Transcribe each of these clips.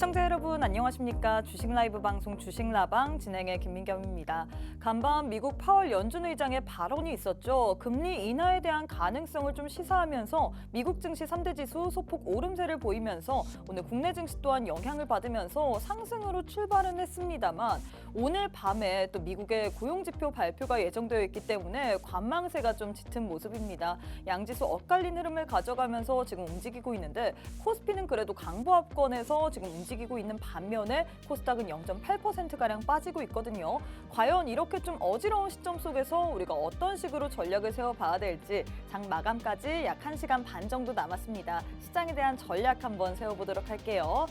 시청자 여러분 안녕하십니까? 주식 라이브 방송 주식라방 진행의 김민경입니다. 간밤 미국 파월 연준 의장의 발언이 있었죠. 금리 인하에 대한 가능성을 좀 시사하면서 미국 증시 3대 지수 소폭 오름세를 보이면서 오늘 국내 증시 또한 영향을 받으면서 상승으로 출발은 했습니다만 오늘 밤에 또 미국의 고용지표 발표가 예정되어 있기 때문에 관망세가 좀 짙은 모습입니다. 양지수 엇갈린 흐름을 가져가면서 지금 움직이고 있는데 코스피는 그래도 강보합권에서 지금 움직이고 있는 반면에 코스닥은 0.8%가량 빠지고 있거든요. 과연 이렇게 좀 어지러운 시점 속에서 우리가 어떤 식으로 전략을 세워봐야 될지 장 마감까지 약 1시간 반 정도 남았습니다. 시장에 대한 전략 한번 세워보도록 할게요.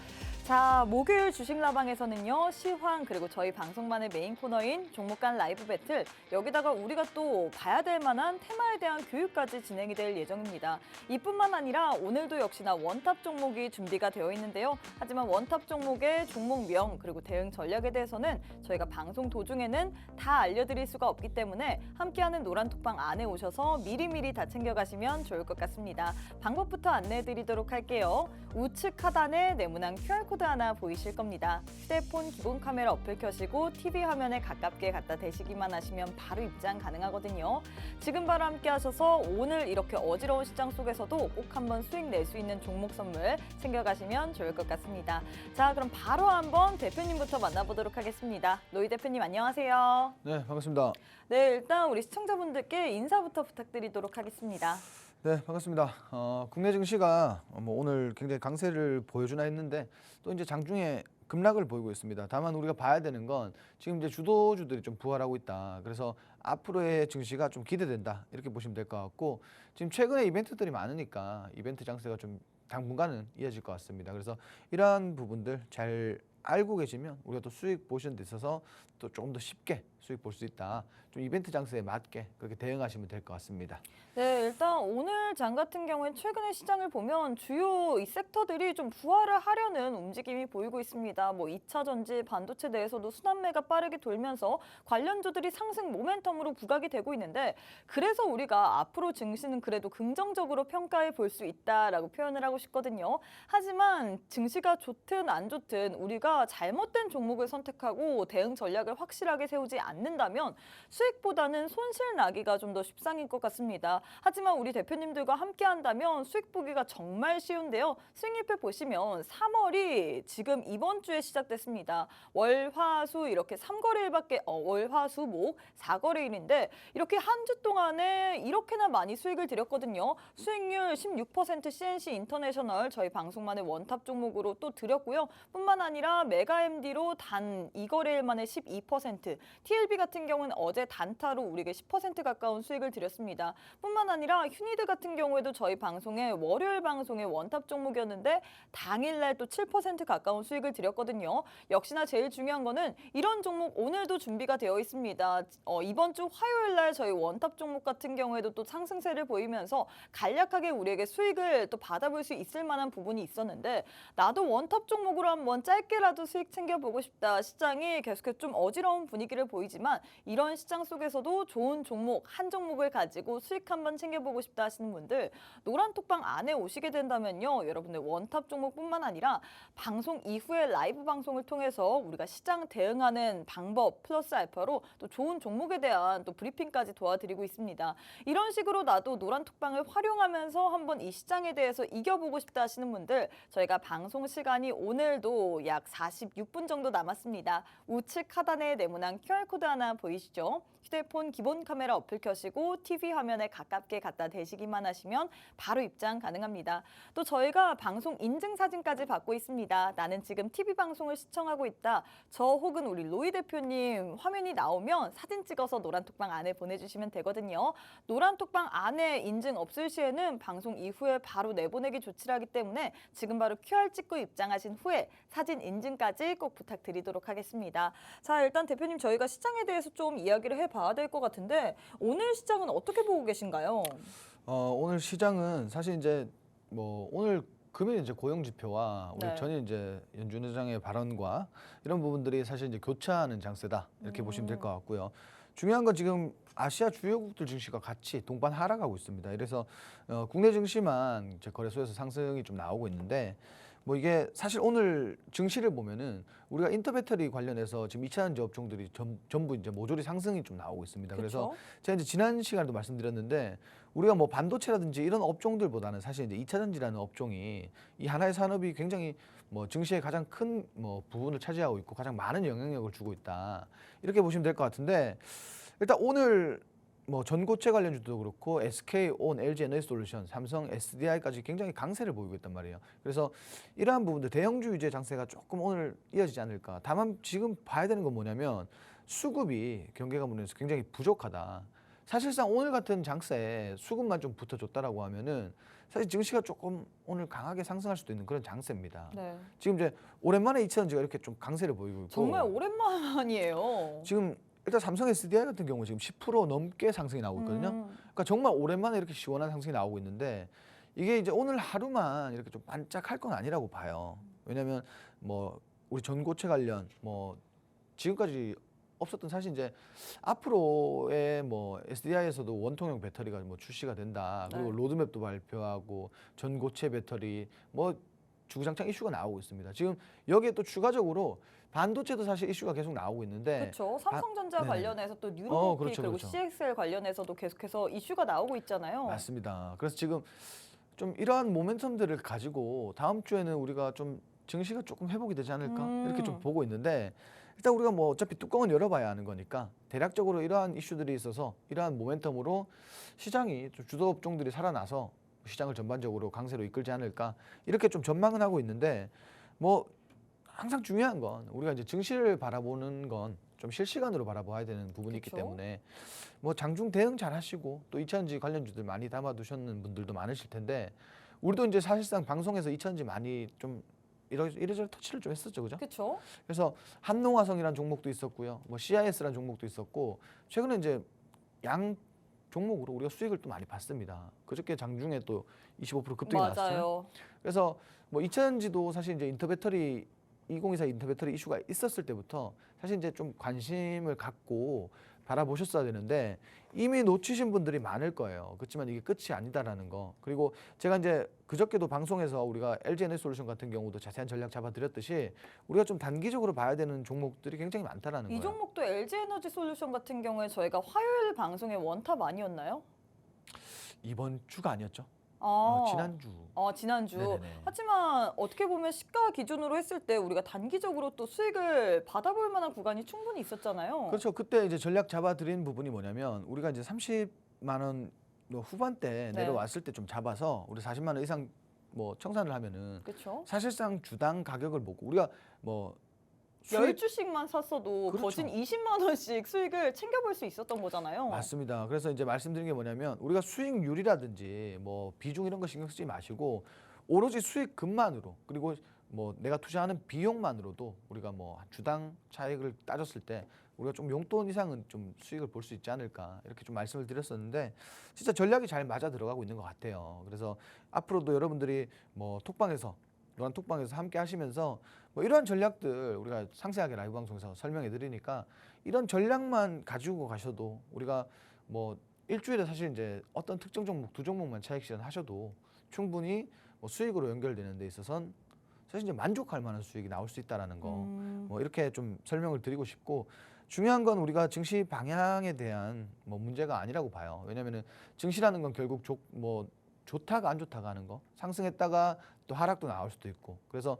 자, 목요일 주식라방에서는요, 시황 그리고 저희 방송만의 메인 코너인 종목 간 라이브 배틀, 여기다가 우리가 또 봐야 될 만한 테마에 대한 교육까지 진행이 될 예정입니다. 이뿐만 아니라 오늘도 역시나 원탑 종목이 준비가 되어 있는데요. 하지만 원탑 종목의 종목명 그리고 대응 전략에 대해서는 저희가 방송 도중에는 다 알려드릴 수가 없기 때문에 함께하는 노란톡방 안에 오셔서 미리미리 다 챙겨가시면 좋을 것 같습니다. 방법부터 안내해드리도록 할게요. 우측 하단에 네모난 QR코드 하나 보이실 겁니다. 휴대폰 기본 카메라 어플 켜시고 TV 화면에 가깝게 갖다 대시기만 하시면 바로 입장 가능하거든요. 지금 바로 함께 하셔서 오늘 이렇게 어지러운 시장 속에서도 꼭 한번 수익 낼 수 있는 종목 선물 챙겨가시면 좋을 것 같습니다. 자, 그럼 바로 한번 대표님부터 만나보도록 하겠습니다. 노희 대표님 안녕하세요. 네, 반갑습니다. 네, 일단 우리 시청자분들께 인사부터 부탁드리도록 하겠습니다. 네, 반갑습니다. 국내 증시가 오늘 굉장히 강세를 보여주나 했는데 또 이제 장중에 급락을 보이고 있습니다. 다만 우리가 봐야 되는 건 지금 이제 주도주들이 좀 부활하고 있다. 그래서 앞으로의 증시가 좀 기대된다. 이렇게 보시면 될 것 같고 지금 최근에 이벤트들이 많으니까 이벤트 장세가 좀 당분간은 이어질 것 같습니다. 그래서 이러한 부분들 잘 알고 계시면 우리가 또 수익 보시는 데 있어서 또 조금 더 쉽게 수익 볼 수 있다. 좀 이벤트 장세에 맞게 그렇게 대응하시면 될 것 같습니다. 네, 일단 오늘 장 같은 경우엔 최근에 시장을 보면 주요 이 섹터들이 좀 부활을 하려는 움직임이 보이고 있습니다. 뭐 2차 전지, 반도체 내에서도 순환매가 빠르게 돌면서 관련주들이 상승 모멘텀으로 부각이 되고 있는데 그래서 우리가 앞으로 증시는 그래도 긍정적으로 평가해 볼 수 있다라고 표현을 하고 싶거든요. 하지만 증시가 좋든 안 좋든 우리가 잘못된 종목을 선택하고 대응 전략을 확실하게 세우지 않는다면 수익보다는 손실 나기가 좀 더 쉽상일 것 같습니다. 하지만 우리 대표님들과 함께 한다면 수익 보기가 정말 쉬운데요. 수익률표 보시면 3월이 지금 이번 주에 시작됐습니다. 월, 화, 수 이렇게 3거래일밖에 월, 화, 수, 목 4거래일인데 이렇게 한 주 동안에 이렇게나 많이 수익을 드렸거든요. 수익률 16% CNC 인터내셔널 저희 방송만의 원탑 종목으로 또 드렸고요. 뿐만 아니라 메가MD로 단 2거래일 만에 12%, TLB 같은 경우는 어제 단타로 우리에게 10% 가까운 수익을 드렸습니다. 뿐만 아니라 휴니드 같은 경우에도 저희 방송에 월요일 방송의 원탑 종목이었는데 당일날 또 7% 가까운 수익을 드렸거든요. 역시나 제일 중요한 거는 이런 종목 오늘도 준비가 되어 있습니다. 이번 주 화요일날 저희 원탑 종목 같은 경우에도 또 상승세를 보이면서 간략하게 우리에게 수익을 또 받아볼 수 있을 만한 부분이 있었는데 나도 원탑 종목으로 한번 짧게라도 수익 챙겨보고 싶다. 시장이 계속해서 좀 어지러운 분위기를 보이지만 이런 시장 속에서도 좋은 종목 한 종목을 가지고 수익 한번 챙겨보고 싶다 하시는 분들 노란톡방 안에 오시게 된다면요. 여러분들 원탑 종목뿐만 아니라 방송 이후에 라이브 방송을 통해서 우리가 시장 대응하는 방법 플러스 알파로 또 좋은 종목에 대한 또 브리핑까지 도와드리고 있습니다. 이런 식으로 나도 노란톡방을 활용하면서 한번 이 시장에 대해서 이겨보고 싶다 하시는 분들 저희가 방송 시간이 오늘도 약 46분 정도 남았습니다. 우측 하단에 네모난 QR코드 하나 보이시죠? 휴대폰 기본 카메라 어플 켜시고 TV 화면에 가깝게 갖다 대시기만 하시면 바로 입장 가능합니다. 또 저희가 방송 인증 사진까지 받고 있습니다. 나는 지금 TV 방송을 시청하고 있다. 저 혹은 우리 로이 대표님 화면이 나오면 사진 찍어서 노란톡방 안에 보내주시면 되거든요. 노란톡방 안에 인증 없을 시에는 방송 이후에 바로 내보내기 조치를 하기 때문에 지금 바로 QR 찍고 입장하신 후에 사진 인증까지 꼭 부탁드리도록 하겠습니다. 자, 일단 대표님 저희가 시장에 대해서 좀 이야기를 해봐야 될 것 같은데 오늘 시장은 어떻게 보고 계신가요? 오늘 시장은 사실 이제 오늘 금일 이제 고용 지표와 우리 네. 전일 이제 연준 의장의 발언과 이런 부분들이 사실 이제 교차하는 장세다 이렇게 보시면 될 것 같고요. 중요한 건 지금 아시아 주요국들 증시가 같이 동반 하락하고 있습니다. 이래서 국내 증시만 이제 거래소에서 상승이 좀 나오고 있는데 뭐 이게 사실 오늘 증시를 보면은 우리가 인터배터리 관련해서 지금 2차전지 업종들이 전부 이제 모조리 상승이 좀 나오고 있습니다. 그래서 그쵸? 제가 이제 지난 시간에도 말씀드렸는데 우리가 뭐 반도체라든지 이런 업종들보다는 사실 이제 2차전지라는 업종이 이 하나의 산업이 굉장히 뭐 증시의 가장 큰 뭐 부분을 차지하고 있고 가장 많은 영향력을 주고 있다. 이렇게 보시면 될 것 같은데 일단 오늘 뭐 전고체 관련주도 그렇고 SK온, LG 에너지솔루션, 삼성 SDI까지 굉장히 강세를 보이고 있단 말이에요. 그래서 이러한 부분들 대형주 위주의 장세가 조금 오늘 이어지지 않을까. 다만 지금 봐야 되는 건 뭐냐면 수급이 경계가 무너져서 굉장히 부족하다. 사실상 오늘 같은 장세에 수급만 좀 붙어줬다라고 하면은 사실 증시가 조금 오늘 강하게 상승할 수도 있는 그런 장세입니다. 네. 지금 이제 오랜만에 2차전지가 이렇게 좀 강세를 보이고 있고 정말 오랜만이에요. 지금 일단 삼성 SDI 같은 경우 지금 10% 넘게 상승이 나오고 있거든요. 그러니까 정말 오랜만에 이렇게 시원한 상승이 나오고 있는데 이게 이제 오늘 하루만 이렇게 좀 반짝할 건 아니라고 봐요. 왜냐하면 뭐 우리 전고체 관련 뭐 지금까지 없었던 사실 이제 앞으로의 뭐 SDI에서도 원통형 배터리가 뭐 출시가 된다. 그리고 네. 로드맵도 발표하고 전고체 배터리 뭐 주구장창 이슈가 나오고 있습니다. 지금 여기에 또 추가적으로 반도체도 사실 이슈가 계속 나오고 있는데 그렇죠. 삼성전자 네네. 관련해서 또 뉴로모티 그렇죠, 그리고 그렇죠. CXL 관련해서도 계속해서 이슈가 나오고 있잖아요. 맞습니다. 그래서 지금 좀 이러한 모멘텀들을 가지고 다음 주에는 우리가 좀 증시가 조금 회복이 되지 않을까 이렇게 좀 보고 있는데 일단 우리가 뭐 어차피 뚜껑은 열어봐야 하는 거니까 대략적으로 이러한 이슈들이 있어서 이러한 모멘텀으로 시장이 좀 주도 업종들이 살아나서 시장을 전반적으로 강세로 이끌지 않을까 이렇게 좀 전망은 하고 있는데 뭐 항상 중요한 건 우리가 이제 증시를 바라보는 건 좀 실시간으로 바라봐야 되는 부분이 있기 그쵸. 때문에 뭐 장중 대응 잘 하시고 또 2차전지 관련주들 많이 담아두셨는 분들도 많으실 텐데 우리도 이제 사실상 방송에서 2차전지 많이 좀 이래저래 터치를 좀 했었죠, 그죠? 그렇죠. 그래서 한농화성이라는 종목도 있었고요, 뭐 CIS라는 종목도 있었고 최근에 이제 양 종목으로 우리가 수익을 또 많이 봤습니다. 그저께 장중에 또 25% 급등이 나왔잖아요. 맞아요. 그래서 뭐 2차전지도 사실 이제 인터배터리 2024 인터배터리 이슈가 있었을 때부터 사실 이제 좀 관심을 갖고 바라보셨어야 되는데 이미 놓치신 분들이 많을 거예요. 그렇지만 이게 끝이 아니다라는 거. 그리고 제가 이제 그저께도 방송에서 우리가 LG 에너지솔루션 같은 경우도 자세한 전략 잡아드렸듯이 우리가 좀 단기적으로 봐야 되는 종목들이 굉장히 많다라는 이 거예요. 종목도 LG에너지솔루션 같은 경우에 저희가 화요일 방송에 원탑 아니었나요? 이번 주가 아니었죠? 아, 지난주. 지난주. 네네네. 하지만 어떻게 보면 시가 기준으로 했을 때 우리가 단기적으로 또 수익을 받아볼 만한 구간이 충분히 있었잖아요. 그렇죠. 그때 이제 전략 잡아드린 부분이 뭐냐면 우리가 이제 30만 원 후반대 네. 내려왔을 때 좀 잡아서 우리 40만 원 이상 뭐 청산을 하면은 그렇죠. 사실상 주당 가격을 보고 우리가 뭐 수익 10주씩만 샀어도 그렇죠. 거진 20만 원씩 수익을 챙겨볼 수 있었던 거잖아요. 맞습니다. 그래서 이제 말씀드린 게 뭐냐면 우리가 수익률이라든지 뭐 비중 이런 거 신경 쓰지 마시고 오로지 수익금만으로 그리고 뭐 내가 투자하는 비용만으로도 우리가 뭐 주당 차익을 따졌을 때 우리가 좀 용돈 이상은 좀 수익을 볼 수 있지 않을까 이렇게 좀 말씀을 드렸었는데 진짜 전략이 잘 맞아 들어가고 있는 것 같아요. 그래서 앞으로도 여러분들이 뭐 톡방에서 노란 톡방에서 함께 하시면서 뭐 이러한 전략들 우리가 상세하게 라이브 방송에서 설명해 드리니까 이런 전략만 가지고 가셔도 우리가 뭐 일주일에 사실 이제 어떤 특정 종목 두 종목만 차익 실현하셔도 충분히 뭐 수익으로 연결되는 데 있어서는 사실 이제 만족할 만한 수익이 나올 수 있다라는 거 뭐 이렇게 좀 설명을 드리고 싶고 중요한 건 우리가 증시 방향에 대한 뭐 문제가 아니라고 봐요. 왜냐면은 증시라는 건 결국 뭐 좋다가 안 좋다가 하는 거 상승했다가 또 하락도 나올 수도 있고 그래서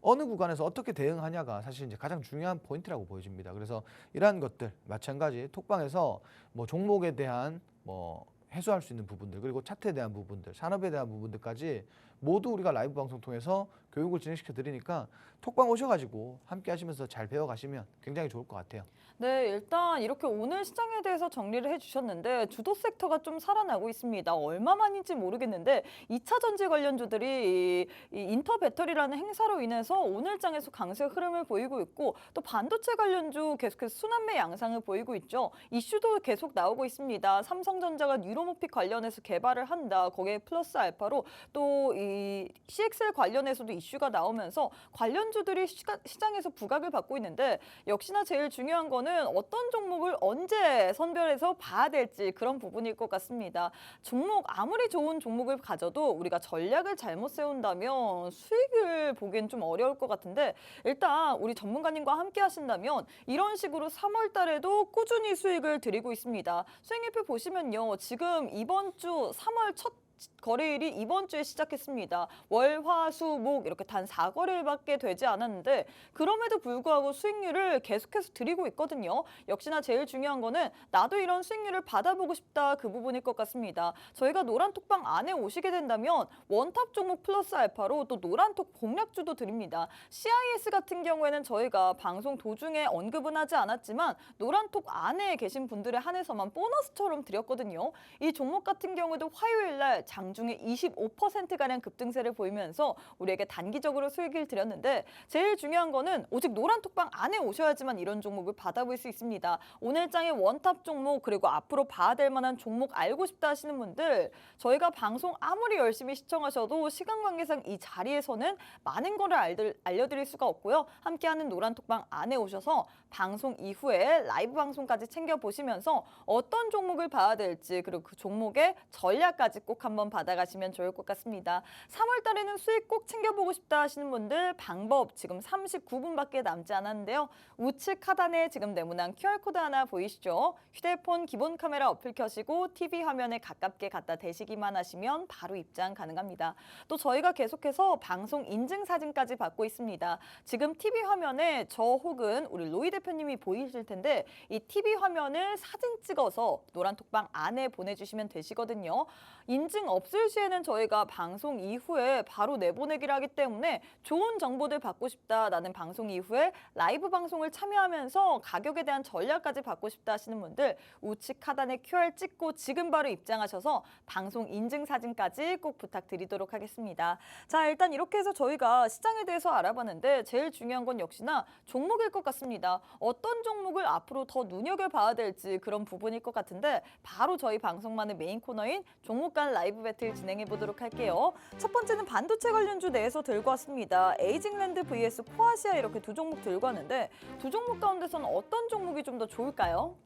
어느 구간에서 어떻게 대응하냐가 사실 이제 가장 중요한 포인트라고 보여집니다. 그래서 이러한 것들 마찬가지 톡방에서 뭐 종목에 대한 뭐 해소할 수 있는 부분들 그리고 차트에 대한 부분들 산업에 대한 부분들까지 모두 우리가 라이브 방송 통해서 교육을 진행시켜 드리니까 톡방 오셔가지고 함께 하시면서 잘 배워가시면 굉장히 좋을 것 같아요. 네, 일단 이렇게 오늘 시장에 대해서 정리를 해주셨는데 주도 섹터가 좀 살아나고 있습니다. 얼마만인지 모르겠는데 2차 전지 관련주들이 이 인터 배터리라는 행사로 인해서 오늘 장에서 강세 흐름을 보이고 있고 또 반도체 관련주 계속해서 순환매 양상을 보이고 있죠. 이슈도 계속 나오고 있습니다. 삼성전자가 뉴로모픽 관련해서 개발을 한다. 거기에 플러스 알파로 또 이 이 CXL 관련해서도 이슈가 나오면서 관련주들이 시장에서 부각을 받고 있는데 역시나 제일 중요한 거는 어떤 종목을 언제 선별해서 봐야 될지 그런 부분일 것 같습니다. 종목 아무리 좋은 종목을 가져도 우리가 전략을 잘못 세운다면 수익을 보기엔 좀 어려울 것 같은데 일단 우리 전문가님과 함께 하신다면 이런 식으로 3월 달에도 꾸준히 수익을 드리고 있습니다. 수익률표 보시면요. 지금 이번 주 3월 첫 거래일이 이번 주에 시작했습니다. 월, 화, 수, 목 이렇게 단 4거래일밖에 되지 않았는데 그럼에도 불구하고 수익률을 계속해서 드리고 있거든요. 역시나 제일 중요한 거는 나도 이런 수익률을 받아보고 싶다 그 부분일 것 같습니다. 저희가 노란톡방 안에 오시게 된다면 원탑 종목 플러스 알파로 또 노란톡 공략주도 드립니다. CIS 같은 경우에는 저희가 방송 도중에 언급은 하지 않았지만 노란톡 안에 계신 분들에 한해서만 보너스처럼 드렸거든요. 이 종목 같은 경우도 화요일 날 장중에 25%가량 급등세를 보이면서 우리에게 단기적으로 수익을 드렸는데 제일 중요한 거는 오직 노란톡방 안에 오셔야지만 이런 종목을 받아볼 수 있습니다. 오늘 장의 원탑 종목 그리고 앞으로 봐야 될 만한 종목 알고 싶다 하시는 분들 저희가 방송 아무리 열심히 시청하셔도 시간 관계상 이 자리에서는 많은 거를 알려드릴 수가 없고요. 함께하는 노란톡방 안에 오셔서 방송 이후에 라이브 방송까지 챙겨보시면서 어떤 종목을 봐야 될지 그리고 그 종목의 전략까지 꼭 한번 받아가시면 좋을 것 같습니다. 3월 달에는 수익 꼭 챙겨보고 싶다 하시는 분들 방법 지금 39분밖에 남지 않았는데요. 우측 하단에 지금 네모난 QR코드 하나 보이시죠? 휴대폰 기본 카메라 어플 켜시고 TV 화면에 가깝게 갖다 대시기만 하시면 바로 입장 가능합니다. 또 저희가 계속해서 방송 인증 사진까지 받고 있습니다. 지금 TV 화면에 저 혹은 우리 로이 대표님이 보이실 텐데 이 TV 화면을 사진 찍어서 노란톡방 안에 보내주시면 되시거든요. 인증 없을 시에는 저희가 방송 이후에 바로 내보내기를 하기 때문에 좋은 정보들 받고 싶다. 나는 방송 이후에 라이브 방송을 참여하면서 가격에 대한 전략까지 받고 싶다 하시는 분들 우측 하단에 QR 찍고 지금 바로 입장하셔서 방송 인증 사진까지 꼭 부탁드리도록 하겠습니다. 자, 일단 이렇게 해서 저희가 시장에 대해서 알아봤는데 제일 중요한 건 역시나 종목일 것 같습니다. 어떤 종목을 앞으로 더 눈여겨봐야 될지 그런 부분일 것 같은데 바로 저희 방송만의 메인 코너인 종목 간 라이브 배틀 진행해 보도록 할게요. 첫 번째는 반도체 관련주 내에서 들고 왔습니다. 에이징랜드 vs 코아시아 이렇게 두 종목 들고 왔는데 두 종목 가운데서는 어떤 종목이 좀 더 좋을까요?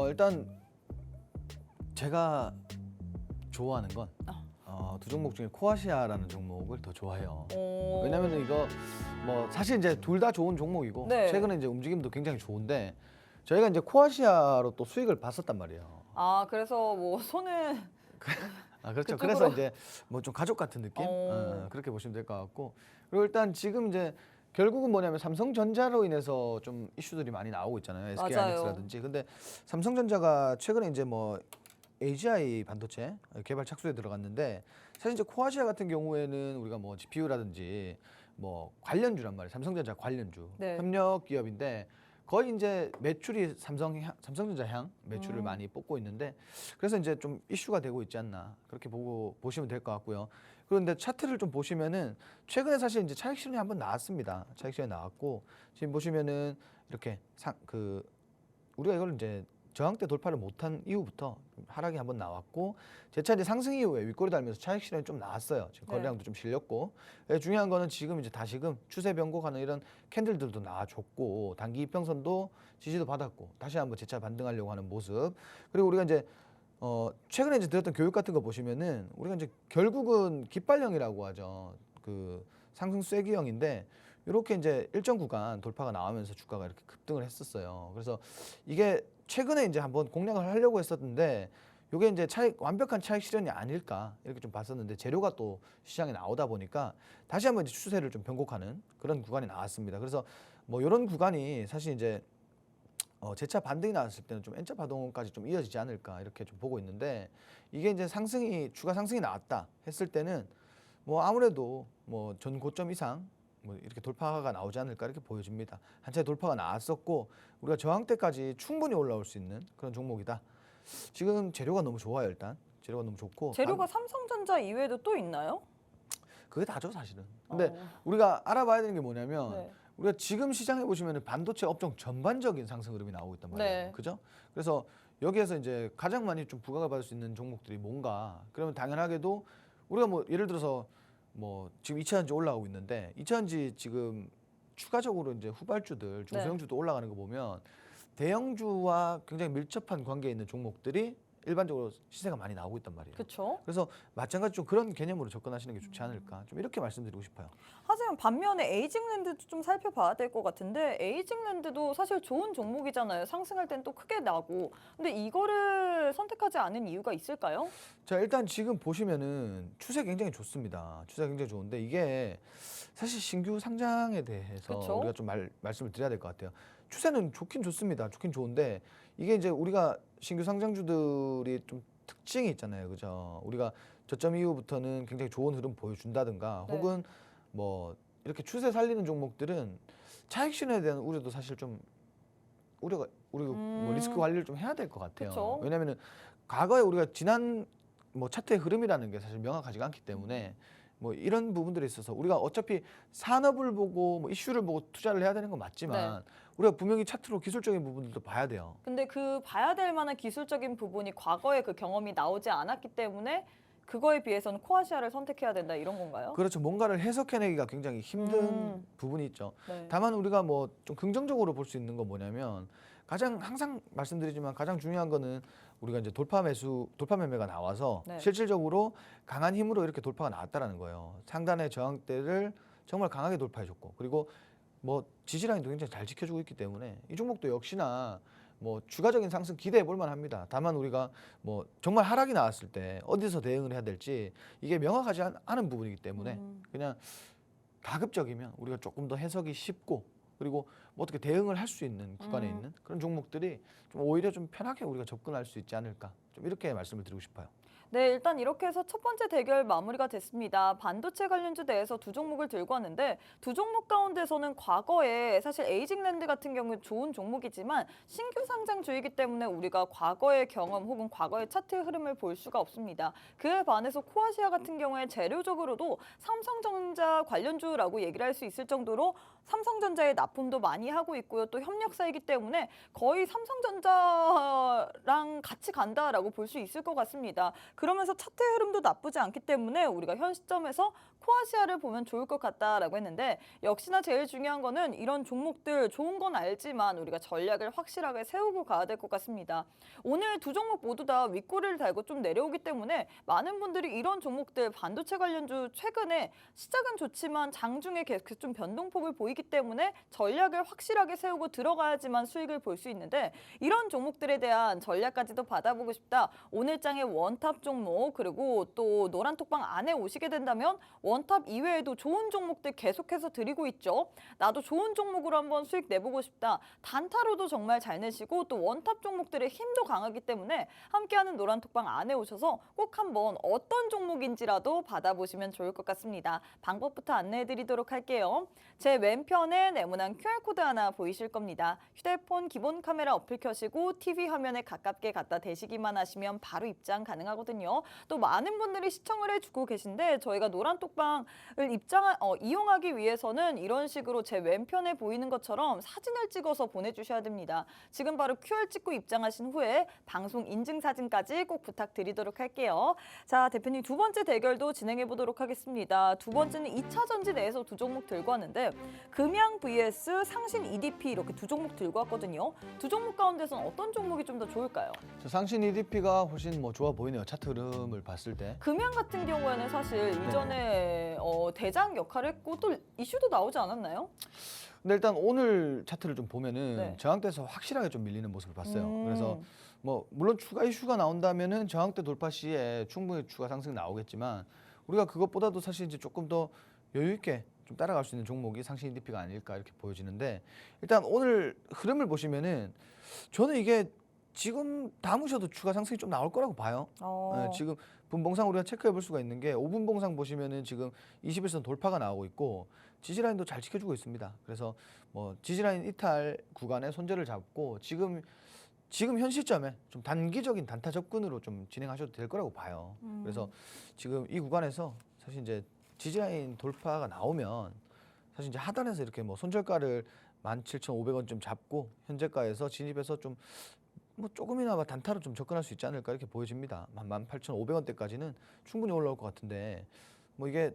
일단 제가 좋아하는 건 두 종목 중에 코아시아라는 종목을 더 좋아해요. 왜냐면 이거 뭐 사실 이제 둘 다 좋은 종목이고 네. 최근에 이제 움직임도 굉장히 좋은데 저희가 이제 코아시아로 또 수익을 봤었단 말이에요. 아, 그래서 뭐 손을 그렇죠. 그쪽으로. 그래서 이제 뭐 좀 가족 같은 느낌 그렇게 보시면 될 것 같고 그리고 일단 지금 이제 결국은 뭐냐면 삼성전자로 인해서 좀 이슈들이 많이 나오고 있잖아요. SK 맞아요. 하이닉스라든지. 근데 삼성전자가 최근에 이제 뭐 AGI 반도체 개발 착수에 들어갔는데 사실 이제 코아시아 같은 경우에는 우리가 뭐 GPU라든지 뭐 관련주란 말이에요. 삼성전자 관련주 네. 협력 기업인데 거의 이제 매출이 삼성전자 향 매출을 많이 뽑고 있는데 그래서 이제 좀 이슈가 되고 있지 않나 그렇게 보시면 될 것 같고요. 그런데 차트를 좀 보시면은 최근에 사실 이제 차익 실현이 한번 나왔습니다. 차익 실현이 나왔고 지금 보시면은 이렇게 우리가 이걸 이제 저항대 돌파를 못한 이후부터 하락이 한번 나왔고 재차 이제 상승 이후에 윗꼬리 달면서 차익 실현이 좀 나왔어요. 지금 네. 거래량도 좀 실렸고 중요한 거는 지금 이제 다시금 추세 변곡하는 이런 캔들들도 나와줬고 단기 이평선도 지지도 받았고 다시 한번 재차 반등하려고 하는 모습 그리고 우리가 이제 최근에 이제 들었던 교육 같은 거 보시면은 우리가 이제 결국은 깃발령이라고 하죠. 그 상승 쐐기형인데 이렇게 이제 일정 구간 돌파가 나오면서 주가가 이렇게 급등을 했었어요. 그래서 이게 최근에 이제 한번 공략을 하려고 했었는데 이게 이제 완벽한 차익 실현이 아닐까 이렇게 좀 봤었는데 재료가 또 시장에 나오다 보니까 다시 한번 이제 추세를 좀 변곡하는 그런 구간이 나왔습니다. 그래서 뭐 이런 구간이 사실 이제 재차 반등이 나왔을 때는 좀 N자 파동까지 좀 이어지지 않을까 이렇게 좀 보고 있는데 이게 이제 추가 상승이 나왔다 했을 때는 뭐 아무래도 뭐 전 고점 이상 뭐 이렇게 돌파가 나오지 않을까 이렇게 보여집니다. 한 차례 돌파가 나왔었고 우리가 저항대까지 충분히 올라올 수 있는 그런 종목이다. 지금 재료가 너무 좋아요. 일단 재료가 너무 좋고 재료가 삼성전자 이외에도 또 있나요? 그게 다죠 사실은. 근데 우리가 알아봐야 되는 게 뭐냐면 네. 우리가 지금 시장에 보시면 반도체 업종 전반적인 상승 흐름이 나오고 있단 말이에요. 네. 그죠? 그래서 여기에서 이제 가장 많이 좀 부각을 받을 수 있는 종목들이 뭔가 그러면 당연하게도 우리가 뭐 예를 들어서 뭐 지금 2차전지 올라가고 있는데 2차전지 지금 추가적으로 이제 후발주들 중소형주도 올라가는 거 보면 대형주와 굉장히 밀접한 관계에 있는 종목들이 일반적으로 시세가 많이 나오고 있단 말이에요. 그렇죠. 그래서 마찬가지 좀 그런 개념으로 접근하시는 게 좋지 않을까 좀 이렇게 말씀드리고 싶어요. 하지만 반면에 에이징랜드도 좀 살펴봐야 될 것 같은데 에이징랜드도 사실 좋은 종목이잖아요. 상승할 땐 또 크게 나고. 근데 이거를 선택하지 않은 이유가 있을까요? 자, 일단 지금 보시면은 추세 굉장히 좋습니다. 추세 굉장히 좋은데 이게 사실 신규 상장에 대해서 그쵸? 우리가 좀 말씀을 드려야 될 것 같아요. 추세는 좋긴 좋습니다. 좋긴 좋은데 이게 이제 우리가 신규 상장주들이 좀 특징이 있잖아요. 그죠? 우리가 저점 이후부터는 굉장히 좋은 흐름 보여준다든가 네. 혹은 뭐 이렇게 추세 살리는 종목들은 차익 실현에 대한 우려도 사실 좀 우리가 뭐 리스크 관리를 좀 해야 될 것 같아요. 그쵸. 왜냐하면은 과거에 우리가 지난 뭐 차트의 흐름이라는 게 사실 명확하지가 않기 때문에 뭐 이런 부분들에 있어서 우리가 어차피 산업을 보고 뭐 이슈를 보고 투자를 해야 되는 건 맞지만 우리가 분명히 차트로 기술적인 부분들도 봐야 돼요. 근데 그 봐야 될 만한 기술적인 부분이 과거에 그 경험이 나오지 않았기 때문에 그거에 비해서는 코아시아를 선택해야 된다 이런 건가요? 그렇죠. 뭔가를 해석해내기가 굉장히 힘든 음. 부분이 있죠. 네. 다만 우리가 뭐 좀 긍정적으로 볼 수 있는 건 뭐냐면 가장 항상 말씀드리지만 가장 중요한 거는 우리가 이제 돌파 매매가 나와서 네. 실질적으로 강한 힘으로 이렇게 돌파가 나왔다라는 거예요. 상단의 저항대를 정말 강하게 돌파해줬고 그리고 뭐 지지라인도 굉장히 잘 지켜주고 있기 때문에 이 종목도 역시나 뭐 추가적인 상승 기대해 볼 만합니다. 다만 우리가 뭐 정말 하락이 나왔을 때 어디서 대응을 해야 될지 이게 명확하지 않은 부분이기 때문에 그냥 가급적이면 우리가 조금 더 해석이 쉽고 그리고 뭐 어떻게 대응을 할 수 있는 구간에 있는 그런 종목들이 좀 오히려 좀 편하게 우리가 접근할 수 있지 않을까 좀 이렇게 말씀을 드리고 싶어요. 네, 일단 이렇게 해서 첫 번째 대결 마무리가 됐습니다. 반도체 관련주 내에서 두 종목을 들고 왔는데 두 종목 가운데서는 과거에 사실 에이징랜드 같은 경우는 좋은 종목이지만 신규 상장주이기 때문에 우리가 과거의 경험 혹은 과거의 차트 흐름을 볼 수가 없습니다. 그에 반해서 코아시아 같은 경우에 재료적으로도 삼성전자 관련주라고 얘기를 할 수 있을 정도로 삼성전자에 납품도 많이 하고 있고요. 또 협력사이기 때문에 거의 삼성전자랑 같이 간다라고 볼 수 있을 것 같습니다. 그러면서 차트 흐름도 나쁘지 않기 때문에 우리가 현 시점에서 코아시아를 보면 좋을 것 같다라고 했는데 역시나 제일 중요한 거는 이런 종목들 좋은 건 알지만 우리가 전략을 확실하게 세우고 가야 될 것 같습니다. 오늘 두 종목 모두 다 윗꼬리를 달고 좀 내려오기 때문에 많은 분들이 이런 종목들 반도체 관련주 최근에 시작은 좋지만 장중에 계속 좀 변동폭을 보이기 때문에 전략을 확실하게 세우고 들어가야지만 수익을 볼 수 있는데 이런 종목들에 대한 전략까지도 받아보고 싶다. 오늘 장의 원탑 종목 그리고 또 노란 톡방 안에 오시게 된다면 원탑 이외에도 좋은 종목들 계속해서 드리고 있죠. 나도 좋은 종목으로 한번 수익 내보고 싶다. 단타로도 정말 잘 내시고 또 원탑 종목들의 힘도 강하기 때문에 함께하는 노란 톡방 안에 오셔서 꼭 한번 어떤 종목인지라도 받아보시면 좋을 것 같습니다. 방법부터 안내해드리도록 할게요. 제 왼편에 네모난 QR코드 하나 보이실 겁니다. 휴대폰 기본 카메라 어플 켜시고 TV 화면에 가깝게 갖다 대시기만 하시면 바로 입장 가능하거든요. 또 많은 분들이 시청을 해주고 계신데 저희가 노란 톡방을 이용하기 위해서는 이런 식으로 제 왼편에 보이는 것처럼 사진을 찍어서 보내주셔야 됩니다. 지금 바로 QR 찍고 입장하신 후에 방송 인증 사진까지 꼭 부탁드리도록 할게요. 자, 대표님 두 번째 대결도 진행해 보도록 하겠습니다. 두 번째는 2차 전지 내에서 두 종목 들고 왔는데 금양 vs 상신 EDP 이렇게 두 종목 들고 왔거든요. 두 종목 가운데서는 어떤 종목이 좀 더 좋을까요? 저 상신 EDP가 훨씬 뭐 좋아 보이네요. 차트 흐름을 봤을 때. 금양 같은 경우에는 사실 이전에 대장 역할을 했고 또 이슈도 나오지 않았나요? 근데 일단 오늘 차트를 좀 보면은 네. 저항대에서 확실하게 좀 밀리는 모습을 봤어요. 음. 그래서 뭐 물론 추가 이슈가 나온다면은 저항대 돌파 시에 충분히 추가 상승 나오겠지만 우리가 그것보다도 사실 이제 조금 더 여유 있게 좀 따라갈 수 있는 종목이 상신 EDP가 아닐까 이렇게 보여지는데 일단 오늘 흐름을 보시면은 저는 이게 지금 담으셔도 추가 상승이 좀 나올 거라고 봐요. 네, 지금 분봉상 우리가 체크해 볼 수가 있는 게 5분 봉상 보시면은 지금 21선 돌파가 나오고 있고 지지라인도 잘 지켜주고 있습니다. 그래서 뭐 지지라인 이탈 구간에 손절을 잡고 지금 현 시점에 좀 단기적인 단타 접근으로 좀 진행하셔도 될 거라고 봐요. 그래서 지금 이 구간에서 사실 이제 지지라인 돌파가 나오면 사실 이제 하단에서 이렇게 뭐 손절가를 17,500원쯤 잡고 현재가에서 진입해서 좀 뭐 조금이나마 단타로 좀 접근할 수 있지 않을까 이렇게 보여집니다. 18,500원대까지는 충분히 올라올 것 같은데 뭐 이게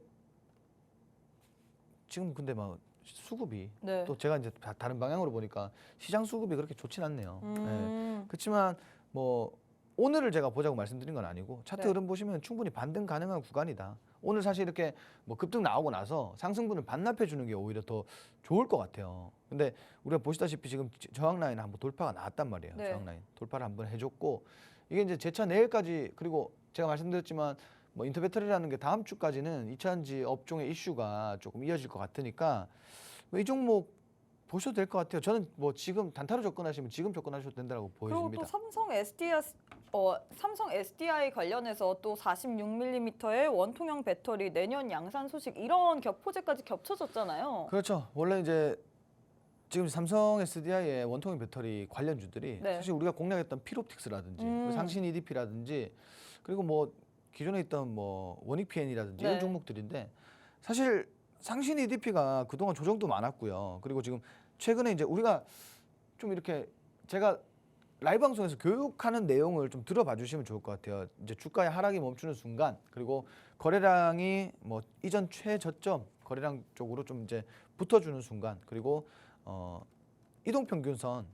지금 근데 막 수급이 네. 또 제가 이제 다른 방향으로 보니까 시장 수급이 그렇게 좋진 않네요. 음. 그렇지만 뭐 오늘을 제가 보자고 말씀드린 건 아니고 차트 네. 흐름 보시면 충분히 반등 가능한 구간이다. 오늘 사실 이렇게 뭐 급등 나오고 나서 상승분을 반납해 주는 게 오히려 더 좋을 것 같아요. 근데 우리가 보시다시피 지금 저항 라인 한번 돌파가 나왔단 말이에요. 네. 저항 라인 돌파를 한번 해줬고 이게 이제 재차 내일까지 그리고 제가 말씀드렸지만 뭐 인터배터리라는 게 다음 주까지는 2차전지 업종의 이슈가 조금 이어질 것 같으니까 뭐 이 종목 보셔도 될 것 같아요. 저는 뭐 지금 단타로 접근하시면 지금 접근하셔도 된다고 그리고 보여집니다. 또 삼성 SDI 관련해서 또 46mm의 원통형 배터리 내년 양산 소식 이런 겹호재까지 겹쳐졌잖아요. 그렇죠. 원래 이제 지금 삼성 SDI의 원통형 배터리 관련주들이 네. 사실 우리가 공략했던 필옵틱스라든지 상신 EDP라든지 그리고 뭐 기존에 있던 뭐 원익 PN이라든지 네. 이런 종목들인데 사실 상신 EDP가 그동안 조정도 많았고요. 그리고 지금 최근에 이제 우리가 좀 이렇게 제가 라이브 방송에서 교육하는 내용을 좀 들어봐 주시면 좋을 것 같아요. 이제 주가의 하락이 멈추는 순간 그리고 거래량이 뭐 이전 최저점 거래량 쪽으로 좀 이제 붙어주는 순간 그리고 이동평균선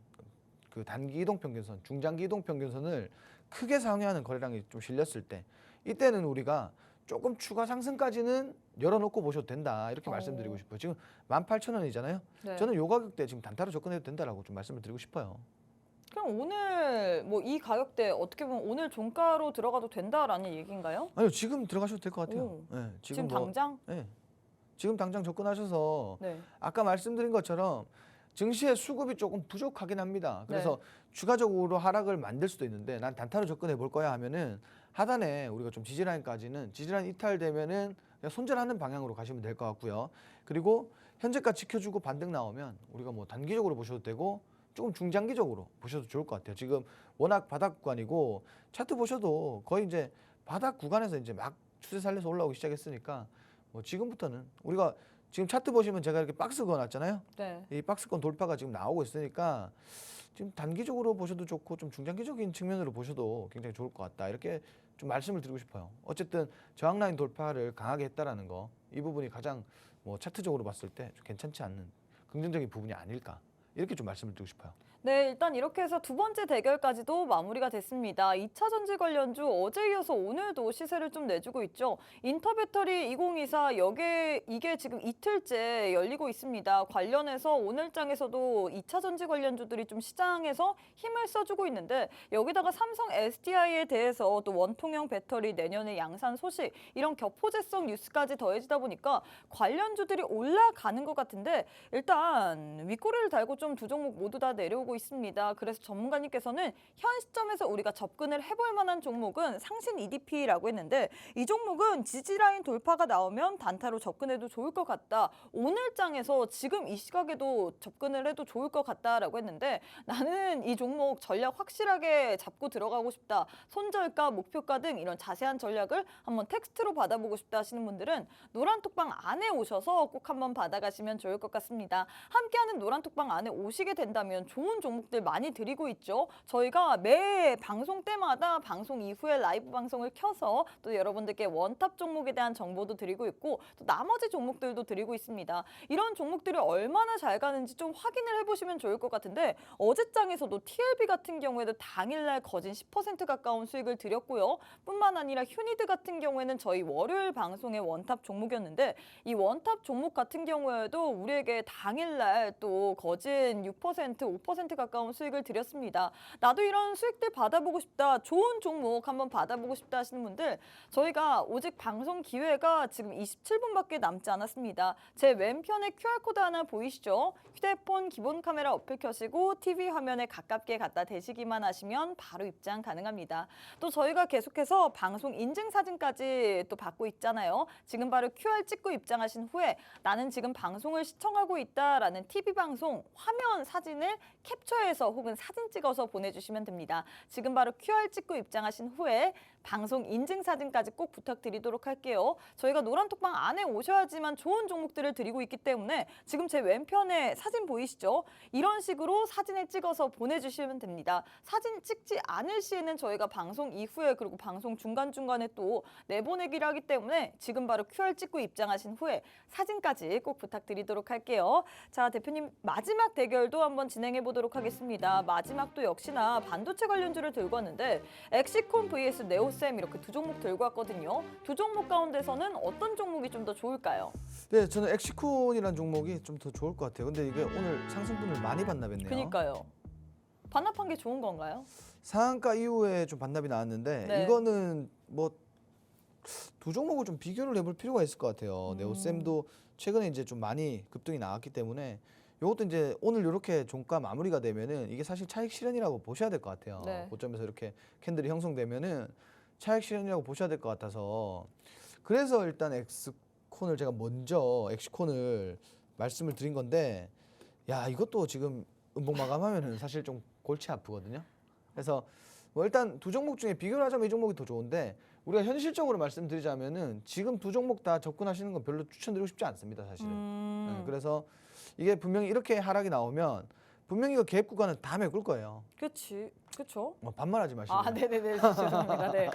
그 단기 이동평균선 중장기 이동평균선을 크게 상회하는 거래량이 좀 실렸을 때 이때는 우리가 조금 추가 상승까지는 열어놓고 보셔도 된다 이렇게 말씀드리고 싶어요. 지금 18,000원이잖아요. 네. 저는 요 가격대 지금 단타로 접근해도 된다라고 좀 말씀을 드리고 싶어요. 그럼 오늘 뭐 이 가격대 어떻게 보면 오늘 종가로 들어가도 된다라는 얘기인가요? 아니요, 지금 들어가셔도 될 것 같아요. 오. 네, 지금 뭐, 당장? 네, 지금 당장 접근하셔서 네. 아까 말씀드린 것처럼 증시의 수급이 조금 부족하긴 합니다. 그래서 네. 추가적으로 하락을 만들 수도 있는데 난 단타로 접근해 볼 거야 하면은 하단에 우리가 좀 지지라인까지는 지지라인 이탈되면은 그냥 손절하는 방향으로 가시면 될 것 같고요. 그리고 현재가 지켜주고 반등 나오면 우리가 뭐 단기적으로 보셔도 되고 조금 중장기적으로 보셔도 좋을 것 같아요. 지금 워낙 바닥 구간이고 차트 보셔도 거의 이제 바닥 구간에서 이제 막 추세 살려서 올라오기 시작했으니까 뭐 지금부터는 우리가 지금 차트 보시면 제가 이렇게 박스 그어놨잖아요. 네. 이 박스권 돌파가 지금 나오고 있으니까 지금 단기적으로 보셔도 좋고 좀 중장기적인 측면으로 보셔도 굉장히 좋을 것 같다. 이렇게 좀 말씀을 드리고 싶어요. 어쨌든 저항 라인 돌파를 강하게 했다라는 거, 이 부분이 가장 뭐 차트적으로 봤을 때 좀 괜찮지 않는 긍정적인 부분이 아닐까. 이렇게 좀 말씀을 드리고 싶어요. 네, 일단 이렇게 해서 두 번째 대결까지도 마무리가 됐습니다. 2차 전지 관련주 어제 이어서 오늘도 시세를 좀 내주고 있죠. 인터배터리 2024 이게 지금 이틀째 열리고 있습니다. 관련해서 오늘장에서도 2차 전지 관련주들이 좀 시장에서 힘을 써주고 있는데 여기다가 삼성 SDI에 대해서 또 원통형 배터리 내년에 양산 소식 이런 겹호재성 뉴스까지 더해지다 보니까 관련주들이 올라가는 것 같은데 일단 윗꼬리를 달고 좀 두 종목 모두 다 내려오고 있습니다. 그래서 전문가님께서는 현 시점에서 우리가 접근을 해볼 만한 종목은 상신 EDP라고 했는데 이 종목은 지지라인 돌파가 나오면 단타로 접근해도 좋을 것 같다. 오늘장에서 지금 이 시각에도 접근을 해도 좋을 것 같다라고 했는데 나는 이 종목 전략 확실하게 잡고 들어가고 싶다. 손절가, 목표가 등 이런 자세한 전략을 한번 텍스트로 받아보고 싶다 하시는 분들은 노란톡방 안에 오셔서 꼭 한번 받아가시면 좋을 것 같습니다. 함께하는 노란톡방 안에 오시게 된다면 좋은 종목들 많이 드리고 있죠. 저희가 매 방송 때마다 방송 이후에 라이브 방송을 켜서 또 여러분들께 원탑 종목에 대한 정보도 드리고 있고 또 나머지 종목들도 드리고 있습니다. 이런 종목들이 얼마나 잘 가는지 좀 확인을 해보시면 좋을 것 같은데 어제장에서도 TLB 같은 경우에도 당일날 거진 10% 가까운 수익을 드렸고요. 뿐만 아니라 휴니드 같은 경우에는 저희 월요일 방송의 원탑 종목이었는데 이 원탑 종목 같은 경우에도 우리에게 당일날 또 거진 6%, 5% 가까운 수익을 드렸습니다. 나도 이런 수익들 받아보고 싶다, 좋은 종목 한번 받아보고 싶다 하시는 분들 저희가 오직 방송 기회가 지금 27분밖에 남지 않았습니다. 제 왼편에 QR코드 하나 보이시죠? 휴대폰 기본 카메라 어플 켜시고 TV 화면에 가깝게 갖다 대시기만 하시면 바로 입장 가능합니다. 또 저희가 계속해서 방송 인증 사진까지 또 받고 있잖아요. 지금 바로 QR 찍고 입장하신 후에 나는 지금 방송을 시청하고 있다라는 TV 방송 화면 사진을 캡처해서 혹은 사진 찍어서 보내주시면 됩니다. 지금 바로 QR 찍고 입장하신 후에 방송 인증 사진까지 꼭 부탁드리도록 할게요. 저희가 노란톡방 안에 오셔야지만 좋은 종목들을 드리고 있기 때문에 지금 제 왼편에 사진 보이시죠? 이런 식으로 사진을 찍어서 보내주시면 됩니다. 사진 찍지 않을 시에는 저희가 방송 이후에 그리고 방송 중간중간에 또 내보내기를 하기 때문에 지금 바로 QR 찍고 입장하신 후에 사진까지 꼭 부탁드리도록 할게요. 자, 대표님 마지막 대결도 한번 진행해 보도록 하겠습니다. 마지막도 역시나 반도체 관련주를 들고 왔는데 엑시콘 vs 네오셈 이렇게 두 종목 들고 왔거든요. 두 종목 가운데서는 어떤 종목이 좀 더 좋을까요? 네, 저는 엑시콘이라는 종목이 좀 더 좋을 것 같아요. 근데 이게 오늘 상승분을 많이 반납했네요. 그니까요. 반납한 게 좋은 건가요? 상한가 이후에 좀 반납이 나왔는데 네. 이거는 뭐 두 종목을 좀 비교를 해볼 필요가 있을 것 같아요. 네오셈도 최근에 이제 좀 많이 급등이 나왔기 때문에 이것도 이제 오늘 이렇게 종가 마무리가 되면은 이게 사실 차익 실현이라고 보셔야 될 것 같아요. 네. 고점에서 이렇게 캔들이 형성되면은 차익 실현이라고 보셔야 될 것 같아서 그래서 일단 엑시콘을 제가 먼저 엑시콘을 말씀을 드린 건데 야 이것도 지금 음봉 마감하면은 사실 좀 골치 아프거든요. 그래서 뭐 일단 두 종목 중에 비교를 하자면 이 종목이 더 좋은데 우리가 현실적으로 말씀드리자면은 지금 두 종목 다 접근하시는 건 별로 추천드리고 싶지 않습니다, 사실은. 네, 그래서 이게 분명히 이렇게 하락이 나오면 분명히 이거 갭 구간은 다 메꿀 거예요. 그렇죠. 뭐 반말하지 마시고. 아, 네네네. 죄송합니다. 네.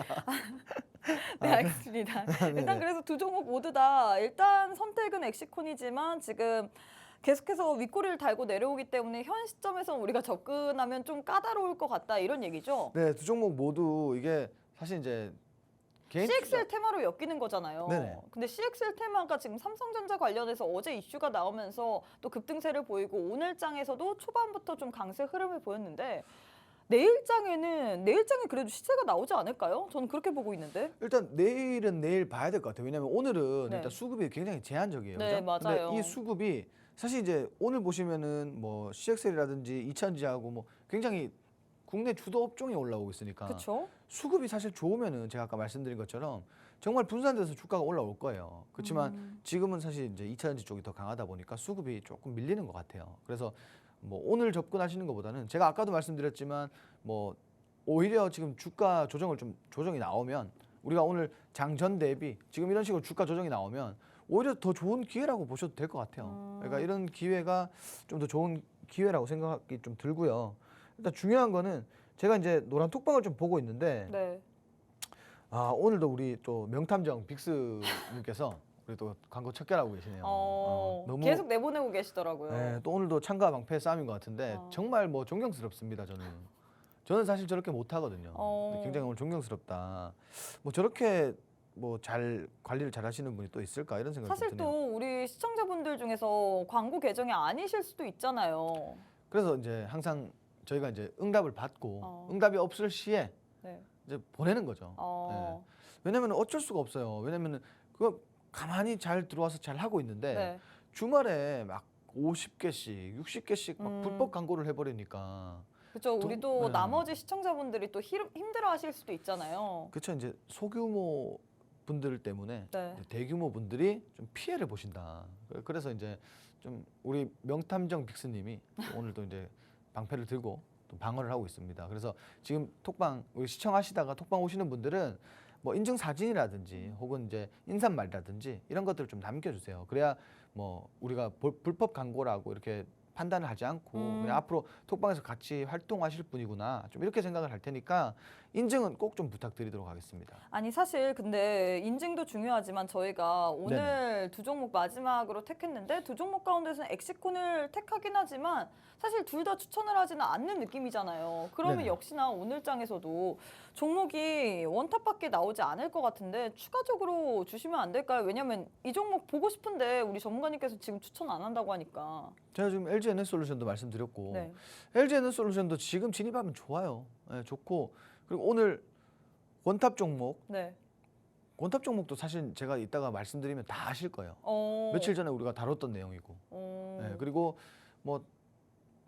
네, 알겠습니다. 일단 그래서 두 종목 모두 다 일단 선택은 엑시콘이지만 지금 계속해서 윗꼬리를 달고 내려오기 때문에 현 시점에서 우리가 접근하면 좀 까다로울 것 같다 이런 얘기죠. 네, 두 종목 모두 이게 사실 이제 개인 CXL 테마로 엮이는 거잖아요. 네네. 근데 CXL 테마가 지금 삼성전자 관련해서 어제 이슈가 나오면서 또 급등세를 보이고 오늘 장에서도 초반부터 좀 강세 흐름을 보였는데 내일 장에 그래도 시세가 나오지 않을까요? 저는 그렇게 보고 있는데. 일단 내일은 내일 봐야 될 것 같아요. 왜냐하면 오늘은 네. 일단 수급이 굉장히 제한적이에요. 네, 그죠? 맞아요. 근데 이 수급이 사실 이제 오늘 보시면은 뭐 CXL이라든지 이차전지하고 뭐 굉장히 국내 주도 업종이 올라오고 있으니까 그렇죠? 수급이 사실 좋으면은 제가 아까 말씀드린 것처럼 정말 분산돼서 주가가 올라올 거예요. 그렇지만 지금은 사실 이제 이차전지 쪽이 더 강하다 보니까 수급이 조금 밀리는 것 같아요. 그래서 뭐 오늘 접근하시는 것보다는 제가 아까도 말씀드렸지만 뭐 오히려 지금 주가 조정이 나오면 우리가 오늘 장전 대비 지금 이런 식으로 주가 조정이 나오면 오히려 더 좋은 기회라고 보셔도 될 것 같아요. 그러니까 이런 기회가 좀 더 좋은 기회라고 생각이 좀 들고요. 일단 중요한 거는 제가 이제 노란 톡방을 좀 보고 있는데 네. 아 오늘도 우리 또 명탐정 빅스님께서 우리 또 광고 척결하고 계시네요. 너무 계속 내보내고 계시더라고요. 네, 또 오늘도 창과 방패 싸움인 것 같은데 어. 정말 뭐 존경스럽습니다. 저는 사실 저렇게 못 하거든요. 근데 굉장히 오늘 존경스럽다. 뭐 저렇게 뭐 잘 관리를 잘 하시는 분이 또 있을까 이런 생각이 사실 좀 드네요. 또 우리 시청자분들 중에서 광고 계정이 아니실 수도 있잖아요. 그래서 이제 항상 저희가 이제 응답을 받고 어. 응답이 없을 시에 네. 이제 보내는 거죠. 어. 왜냐면 어쩔 수가 없어요. 왜냐면 그거 가만히 잘 들어와서 잘 하고 있는데 네. 주말에 막 50개씩, 60개씩 막 음. 불법 광고를 해버리니까 그렇죠. 또- 우리도 네. 나머지 시청자분들이 또 힘들어하실 수도 있잖아요. 그쵸 이제 소규모 분들 때문에 네. 이제 대규모 분들이 좀 피해를 보신다. 그래서 이제 좀 우리 명탐정 빅스님이 오늘도 이제 방패를 들고 또 방어를 하고 있습니다. 그래서 지금 톡방 우리 시청하시다가 톡방 오시는 분들은 뭐 인증 사진이라든지 혹은 이제 인사말이라든지 이런 것들을 좀 남겨주세요. 그래야 뭐 우리가 불법 광고라고 이렇게 판단을 하지 않고 그냥 앞으로 톡방에서 같이 활동하실 분이구나 좀 이렇게 생각을 할 테니까 인증은 꼭 좀 부탁드리도록 하겠습니다. 아니 사실 근데 인증도 중요하지만 저희가 오늘 두 종목 마지막으로 택했는데 두 종목 가운데서는 엑시콘을 택하긴 하지만 사실 둘 다 추천을 하지는 않는 느낌이잖아요. 그러면 네네. 역시나 오늘 장에서도 종목이 원탑밖에 나오지 않을 것 같은데 추가적으로 주시면 안 될까요? 왜냐면 이 종목 보고 싶은데 우리 전문가님께서 지금 추천 안 한다고 하니까. 제가 지금 LG 에너솔루션도 말씀드렸고 네. LG 에너솔루션도 지금 진입하면 좋아요. 예, 좋고 그리고 오늘 원탑 종목 네. 원탑 종목도 사실 제가 이따가 말씀드리면 다 아실 거예요. 어. 며칠 전에 우리가 다뤘던 내용이고 어. 예, 그리고 뭐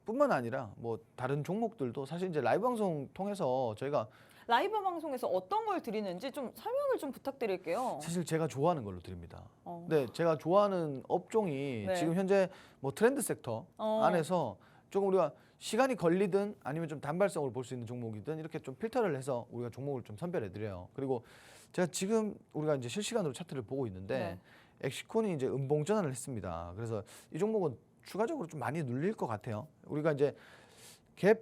뿐만 아니라 뭐 다른 종목들도 사실 이제 라이브 방송 통해서 저희가 라이브 방송에서 어떤 걸 드리는지 좀 설명을 좀 부탁드릴게요. 사실 제가 좋아하는 걸로 드립니다. 어. 네, 제가 좋아하는 업종이 네. 지금 현재 뭐 트렌드 섹터 어. 안에서 조금 우리가 시간이 걸리든 아니면 좀 단발성으로 볼 수 있는 종목이든 이렇게 좀 필터를 해서 우리가 종목을 좀 선별해 드려요. 그리고 제가 지금 우리가 이제 실시간으로 차트를 보고 있는데 엑시콘이 이제 음봉 전환을 했습니다. 그래서 이 종목은 추가적으로 좀 많이 눌릴 것 같아요. 우리가 이제 갭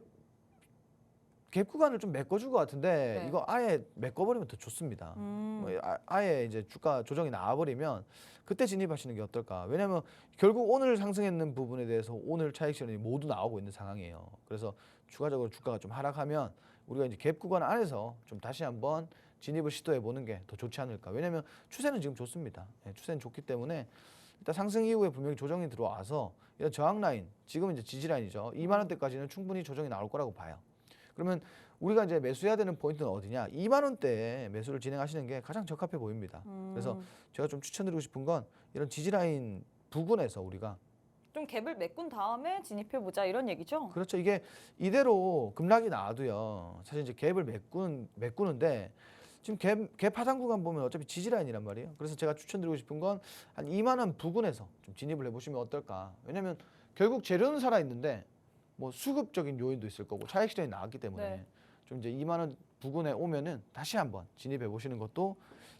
구간을 좀 메꿔줄 것 같은데 네. 이거 아예 메꿔버리면 더 좋습니다. 뭐 아예 이제 주가 조정이 나와버리면 그때 진입하시는 게 어떨까? 왜냐하면 결국 오늘 상승했는 부분에 대해서 오늘 차익 실현이 모두 나오고 있는 상황이에요. 그래서 추가적으로 주가가 좀 하락하면 우리가 이제 갭 구간 안에서 좀 다시 한번 진입을 시도해 보는 게 더 좋지 않을까? 왜냐하면 추세는 지금 좋습니다. 추세는 좋기 때문에 일단 상승 이후에 분명히 조정이 들어와서 이런 저항 라인, 지금 이제 지지 라인이죠. 2만 원대까지는 충분히 조정이 나올 거라고 봐요. 그러면 우리가 이제 매수해야 되는 포인트는 어디냐? 2만 원대에 매수를 진행하시는 게 가장 적합해 보입니다. 그래서 제가 좀 추천드리고 싶은 건 이런 지지 라인 부근에서 우리가 좀 갭을 메꾼 다음에 진입해 보자 이런 얘기죠. 그렇죠. 이게 이대로 급락이 나와도요. 사실 이제 갭을 메꾸는데 지금 갭 하단 구간 보면 어차피 지지 라인이란 말이에요. 그래서 제가 추천드리고 싶은 건 한 2만 원 부근에서 좀 진입을 해보시면 어떨까? 왜냐하면 결국 재료는 살아 있는데 뭐 수급적인 요인도 있을 거고 차익 실현이 나왔기 때문에 좀 이제 2만 원 부근에 오면은 다시 한번 진입해 보시는 것도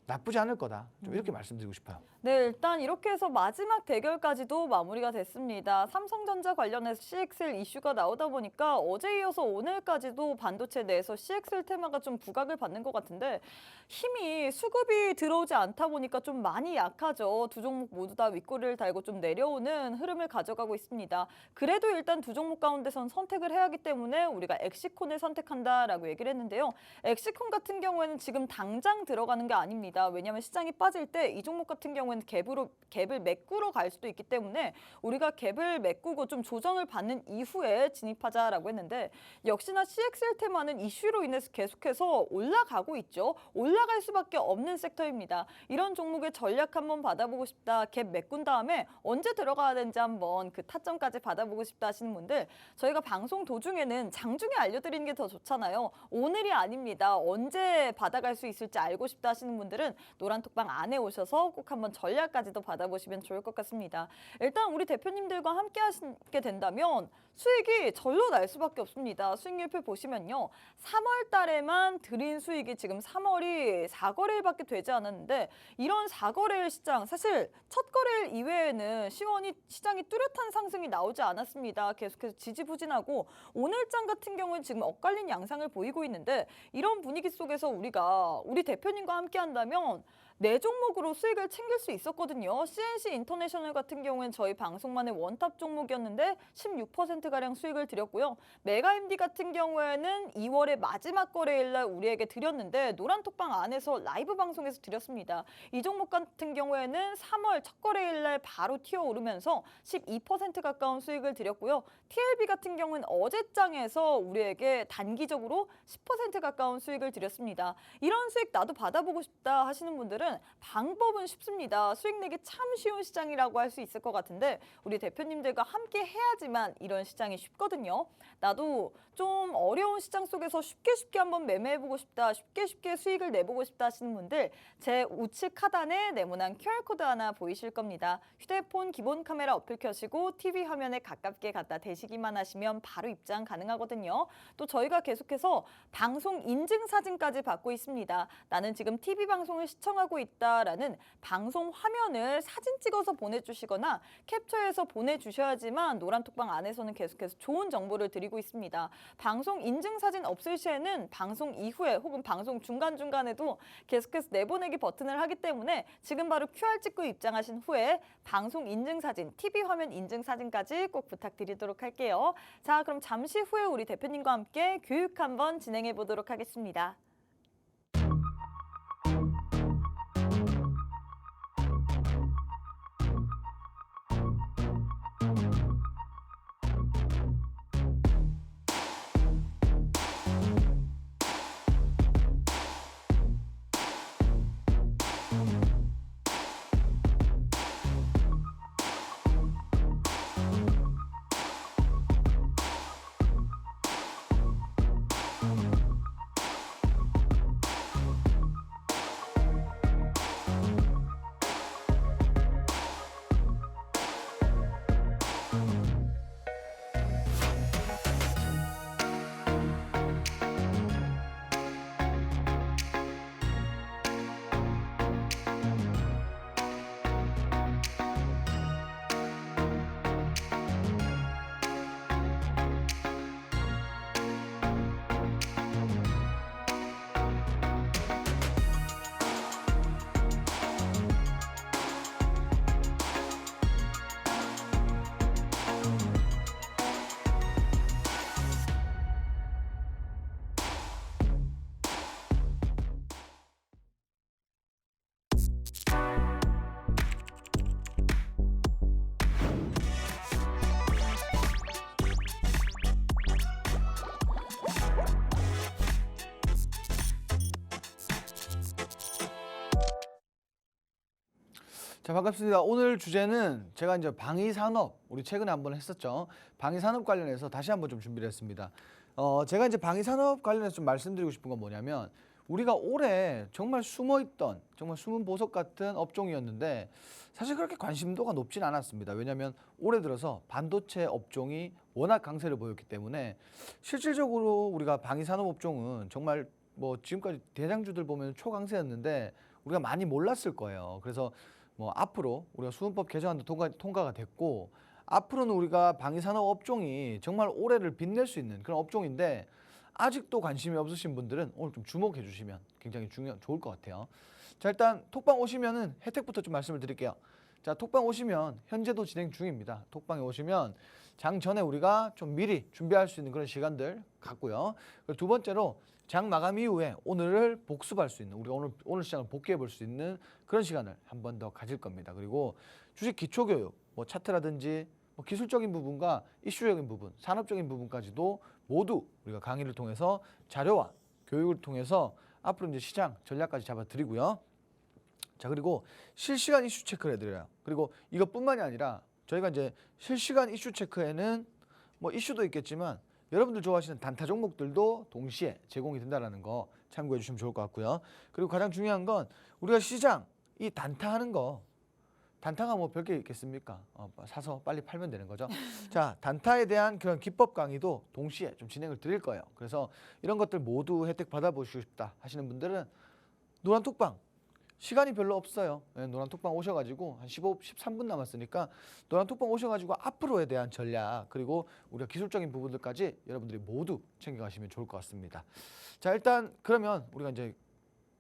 나쁘지 않을 거다. 좀 이렇게 말씀드리고 싶어요. 네, 일단 이렇게 해서 마지막 대결까지도 마무리가 됐습니다. 삼성전자 관련해서 CXL 이슈가 나오다 보니까 어제 이어서 오늘까지도 반도체 내에서 CXL 테마가 좀 부각을 받는 것 같은데 힘이 수급이 들어오지 않다 보니까 좀 많이 약하죠. 두 종목 모두 다 윗꼬리를 달고 좀 내려오는 흐름을 가져가고 있습니다. 그래도 일단 두 종목 가운데선 선택을 해야 하기 때문에 우리가 엑시콘을 선택한다라고 얘기를 했는데요. 엑시콘 같은 경우에는 지금 당장 들어가는 게 아닙니다. 왜냐하면 시장이 빠질 때 이 종목 같은 경우에는 갭을 메꾸러 갈 수도 있기 때문에 우리가 갭을 메꾸고 좀 조정을 받는 이후에 진입하자라고 했는데 역시나 CXL 테마는 이슈로 인해서 계속해서 올라가고 있죠. 올라갈 수밖에 없는 섹터입니다. 이런 종목의 전략 한번 받아보고 싶다. 갭 메꾼 다음에 언제 들어가야 되는지 한번 그 타점까지 받아보고 싶다 하시는 분들 저희가 방송 도중에는 장중에 알려드리는 게 더 좋잖아요. 오늘이 아닙니다. 언제 받아갈 수 있을지 알고 싶다 하시는 분들은 노란톡방 안에 오셔서 꼭 한번 전략까지도 받아보시면 좋을 것 같습니다. 일단 우리 대표님들과 함께 하시게 된다면 수익이 절로 날 수밖에 없습니다. 수익률표 보시면요. 3월 달에만 드린 수익이 지금 3월이 4거래일밖에 되지 않았는데 이런 4거래일 시장 사실 첫 거래일 이외에는 시장이 뚜렷한 상승이 나오지 않았습니다. 계속해서 지지부진하고 오늘장 같은 경우는 지금 엇갈린 양상을 보이고 있는데 이런 분위기 속에서 우리 대표님과 함께 한다면 네 종목으로 수익을 챙길 수 있었거든요. CNC 인터내셔널 같은 경우는 저희 방송만의 원탑 종목이었는데 16%가량 수익을 드렸고요. 메가MD 같은 경우에는 2월의 마지막 거래일 날 우리에게 드렸는데 노란톡방 안에서 라이브 방송에서 드렸습니다. 이 종목 같은 경우에는 3월 첫 거래일 날 바로 튀어오르면서 12% 가까운 수익을 드렸고요. TLB 같은 경우는 어제장에서 우리에게 단기적으로 10% 가까운 수익을 드렸습니다. 이런 수익 나도 받아보고 싶다 하시는 분들은 방법은 쉽습니다. 수익 내기 참 쉬운 시장이라고 할 수 있을 것 같은데 우리 대표님들과 함께 해야지만 이런 시장이 쉽거든요. 나도 좀 어려운 시장 속에서 쉽게 한번 매매해보고 싶다, 쉽게 수익을 내보고 싶다 하시는 분들 제 우측 하단에 네모난 QR코드 하나 보이실 겁니다. 휴대폰 기본 카메라 어플 켜시고 TV 화면에 가깝게 갖다 대시기만 하시면 바로 입장 가능하거든요. 또 저희가 계속해서 방송 인증 사진까지 받고 있습니다. 나는 지금 TV 방송을 시청하고 있다라는 방송 화면을 사진 찍어서 보내주시거나 캡처해서 보내주셔야지만 노란톡방 안에서는 계속해서 좋은 정보를 드리고 있습니다. 방송 인증 사진 없을 시에는 방송 이후에 혹은 방송 중간중간에도 계속해서 내보내기 버튼을 하기 때문에 지금 바로 QR 찍고 입장하신 후에 방송 인증 사진, TV 화면 인증 사진까지 꼭 부탁드리도록 할게요. 자, 그럼 잠시 후에 우리 대표님과 함께 교육 한번 진행해 보도록 하겠습니다. 자, 반갑습니다. 오늘 주제는 제가 이제 방위산업, 우리 최근에 한번 했었죠. 방위산업 관련해서 다시 한번 좀 준비를 했습니다. 제가 이제 방위산업 관련해서 좀 말씀드리고 싶은 건 뭐냐면 우리가 올해 정말 숨어있던, 정말 숨은 보석 같은 업종이었는데 사실 그렇게 관심도가 높진 않았습니다. 왜냐하면 올해 들어서 반도체 업종이 워낙 강세를 보였기 때문에 실질적으로 우리가 방위산업 업종은 정말 뭐 지금까지 대장주들 보면 초강세였는데 우리가 많이 몰랐을 거예요. 그래서 뭐 앞으로 우리가 수은법 개정안도 통과가 됐고 앞으로는 우리가 방위산업 업종이 정말 올해를 빛낼 수 있는 그런 업종인데 아직도 관심이 없으신 분들은 오늘 좀 주목해 주시면 굉장히 좋을 것 같아요. 자, 일단 톡방 오시면은 혜택부터 좀 말씀을 드릴게요. 자, 톡방 오시면 현재도 진행 중입니다. 톡방에 오시면 장 전에 우리가 좀 미리 준비할 수 있는 그런 시간들 갖고요. 그리고 두 번째로 장 마감 이후에 오늘을 복습할 수 있는, 우리가 오늘 시장을 복귀해 볼 수 있는 그런 시간을 한 번 더 가질 겁니다. 그리고 주식 기초교육, 뭐 차트라든지 뭐 기술적인 부분과 이슈적인 부분, 산업적인 부분까지도 모두 우리가 강의를 통해서 자료와 교육을 통해서 앞으로 이제 시장 전략까지 잡아드리고요. 자, 그리고 실시간 이슈 체크를 해드려요. 그리고 이것뿐만이 아니라 저희가 이제 실시간 이슈 체크에는 뭐 이슈도 있겠지만 여러분들 좋아하시는 단타 종목들도 동시에 제공이 된다는 거 참고해 주시면 좋을 것 같고요. 그리고 가장 중요한 건 우리가 시장 이 단타하는 거, 단타가 뭐 별게 있겠습니까? 사서 빨리 팔면 되는 거죠. 자, 단타에 대한 그런 기법 강의도 동시에 좀 진행을 드릴 거예요. 그래서 이런 것들 모두 혜택 받아보시고 싶다 하시는 분들은 노란톡방 시간이 별로 없어요. 네, 노란톡방 오셔가지고 한 13분 남았으니까 노란톡방 오셔가지고 앞으로에 대한 전략 그리고 우리가 기술적인 부분들까지 여러분들이 모두 챙겨가시면 좋을 것 같습니다. 자, 일단 그러면 우리가 이제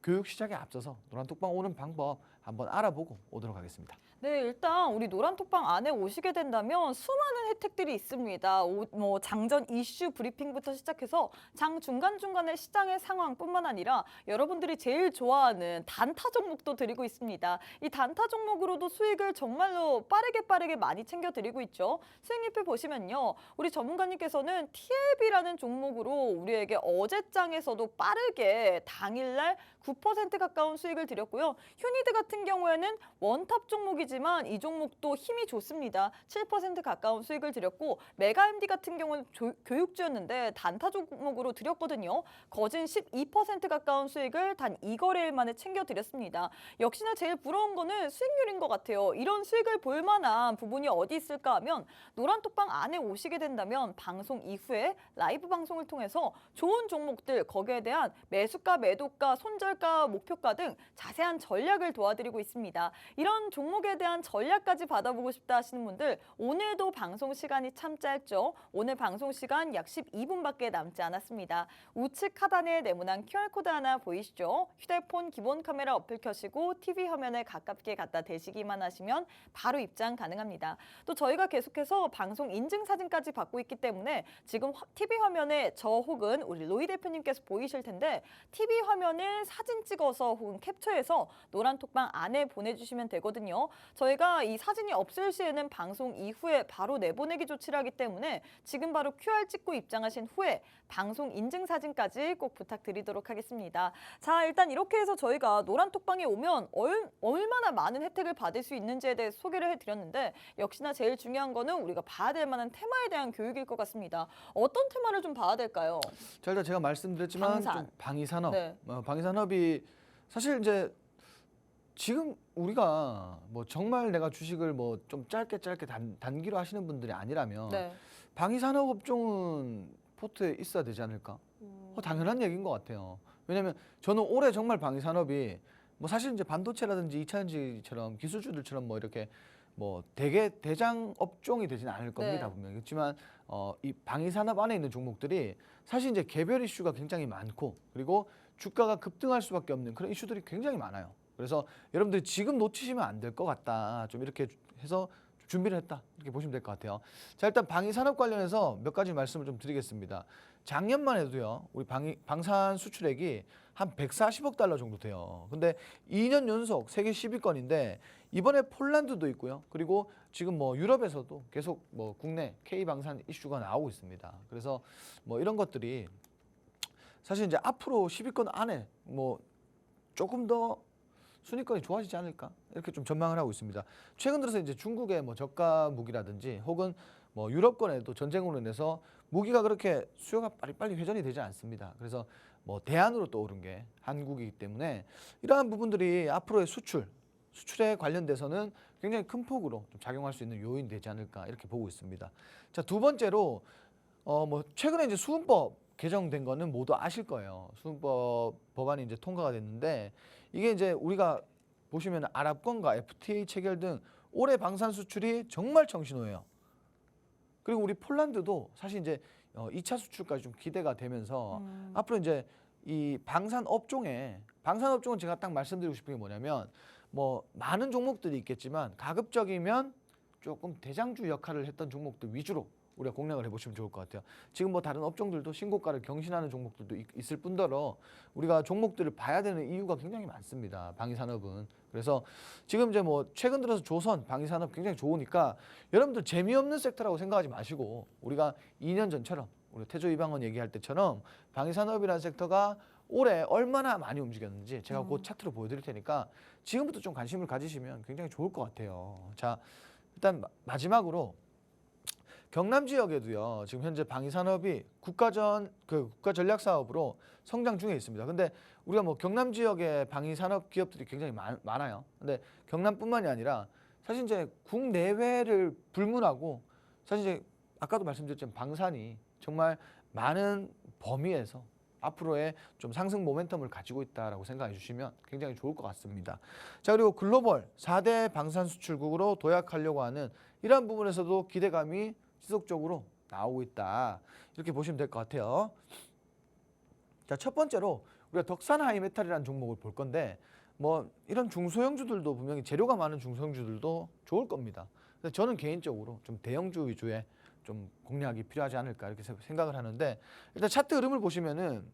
교육 시작에 앞서서 노란톡방 오는 방법 한번 알아보고 오도록 하겠습니다. 네, 일단 우리 노란톡방 안에 오시게 된다면 수많은 혜택들이 있습니다. 뭐 장전 이슈 브리핑부터 시작해서 장 중간중간의 시장의 상황뿐만 아니라 여러분들이 제일 좋아하는 단타 종목도 드리고 있습니다. 이 단타 종목으로도 수익을 정말로 빠르게 많이 챙겨드리고 있죠. 수익률표 보시면요. 우리 전문가님께서는 TLB라는 종목으로 우리에게 어제장에서도 빠르게 당일날 9% 가까운 수익을 드렸고요. 휴니드 같은 경우에는 원탑 종목이지만 이 종목도 힘이 좋습니다. 7% 가까운 수익을 드렸고 메가MD 같은 경우는 교육주였는데 단타 종목으로 드렸거든요. 거진 12% 가까운 수익을 단 2거래일 만에 챙겨드렸습니다. 역시나 제일 부러운 거는 수익률인 것 같아요. 이런 수익을 볼 만한 부분이 어디 있을까 하면 노란톡방 안에 오시게 된다면 방송 이후에 라이브 방송을 통해서 좋은 종목들 거기에 대한 매수가, 매도가, 손절가, 목표가 등 자세한 전략을 도와드리고 있습니다. 이런 종목에 대한 전략까지 받아보고 싶다 하시는 분들 오늘도 방송 시간이 참 짧죠. 오늘 방송 시간 약 12분밖에 남지 않았습니다. 우측 하단에 네모난 QR코드 하나 보이시죠? 휴대폰 기본 카메라 어플 켜시고 TV 화면에 가깝게 갖다 대시기만 하시면 바로 입장 가능합니다. 또 저희가 계속해서 방송 인증 사진까지 받고 있기 때문에 지금 TV 화면에 저 혹은 우리 로이 대표님께서 보이실 텐데 TV 화면을 사진 찍어서 혹은 캡처해서 노란톡방 안에 보내주시면 되거든요. 저희가 이 사진이 없을 시에는 방송 이후에 바로 내보내기 조치를 하기 때문에 지금 바로 QR 찍고 입장하신 후에 방송 인증 사진까지 꼭 부탁드리도록 하겠습니다. 자, 일단 이렇게 해서 저희가 노란톡방에 오면 얼마나 많은 혜택을 받을 수 있는지에 대해 소개를 해드렸는데 역시나 제일 중요한 거는 우리가 봐야 될 만한 테마에 대한 교육일 것 같습니다. 어떤 테마를 좀 봐야 될까요? 자, 일단 제가 말씀드렸지만 방산. 좀 방위산업, 네. 방위산업이 사실 이제 지금 우리가 뭐 정말 내가 주식을 뭐 좀 짧게 단기로 하시는 분들이 아니라면 네. 방위산업 업종은 포트에 있어야 되지 않을까? 당연한 얘기인 것 같아요. 왜냐하면 저는 올해 정말 방위산업이 뭐 사실 이제 반도체라든지 2차전지처럼 기술주들처럼 뭐 이렇게 뭐 되게 대장 업종이 되지는 않을 겁니다. 네. 분명히. 그렇지만 이 방위산업 안에 있는 종목들이 사실 이제 개별 이슈가 굉장히 많고 그리고 주가가 급등할 수밖에 없는 그런 이슈들이 굉장히 많아요. 그래서 여러분들이 지금 놓치시면 안 될 것 같다. 좀 이렇게 해서 준비를 했다. 이렇게 보시면 될 것 같아요. 자, 일단 방위산업 관련해서 몇 가지 말씀을 좀 드리겠습니다. 작년만 해도요. 우리 방산 수출액이 한 140억 달러 정도 돼요. 근데 2년 연속 세계 10위권인데 이번에 폴란드도 있고요. 그리고 지금 뭐 유럽에서도 계속 뭐 국내 K방산 이슈가 나오고 있습니다. 그래서 뭐 이런 것들이 사실 이제 앞으로 10위권 안에 뭐 조금 더 순위권이 좋아지지 않을까 이렇게 좀 전망을 하고 있습니다. 최근 들어서 이제 중국의 뭐 저가 무기라든지 혹은 뭐 유럽권에도 전쟁으로 인해서 무기가 그렇게 수요가 빨리 회전이 되지 않습니다. 그래서 뭐 대안으로 떠오른 게 한국이기 때문에 이러한 부분들이 앞으로의 수출에 관련돼서는 굉장히 큰 폭으로 좀 작용할 수 있는 요인이 되지 않을까 이렇게 보고 있습니다. 자, 두 번째로 뭐 최근에 이제 수은법 개정된 거는 모두 아실 거예요. 수은법 법안이 이제 통과가 됐는데 이게 이제 우리가 보시면 아랍권과 FTA 체결 등 올해 방산 수출이 정말 청신호예요. 그리고 우리 폴란드도 사실 이제 2차 수출까지 좀 기대가 되면서 앞으로 이제 이 방산 업종은 제가 딱 말씀드리고 싶은 게 뭐냐면 뭐 많은 종목들이 있겠지만 가급적이면 조금 대장주 역할을 했던 종목들 위주로 우리가 공략을 해보시면 좋을 것 같아요. 지금 뭐 다른 업종들도 신고가를 경신하는 종목들도 있을 뿐더러 우리가 종목들을 봐야 되는 이유가 굉장히 많습니다. 방위산업은. 그래서 지금 이제 뭐 최근 들어서 조선 방위산업 굉장히 좋으니까 여러분들 재미없는 섹터라고 생각하지 마시고 우리가 2년 전처럼 우리 태조 이방원 얘기할 때처럼 방위산업이라는 섹터가 올해 얼마나 많이 움직였는지 제가 그 차트로 보여드릴 테니까 지금부터 좀 관심을 가지시면 굉장히 좋을 것 같아요. 자, 일단 마지막으로 경남 지역에도요. 지금 현재 방위산업이 국가 전략 사업으로 성장 중에 있습니다. 근데 우리가 뭐 경남 지역의 방위산업 기업들이 굉장히 많아요. 근데 경남뿐만이 아니라 사실 이제 국내외를 불문하고 사실 이제 아까도 말씀드렸지만 방산이 정말 많은 범위에서 앞으로의 좀 상승 모멘텀을 가지고 있다라고 생각해 주시면 굉장히 좋을 것 같습니다. 자, 그리고 글로벌 4대 방산 수출국으로 도약하려고 하는 이러한 부분에서도 기대감이 지속적으로 나오고 있다. 이렇게 보시면 될 것 같아요. 자, 첫 번째로 우리가 덕산 하이메탈이라는 종목을 볼 건데 뭐 이런 중소형주들도 분명히 재료가 많은 중소형주들도 좋을 겁니다. 근데 저는 개인적으로 좀 대형주 위주의 좀 공략이 필요하지 않을까 이렇게 생각을 하는데 일단 차트 흐름을 보시면은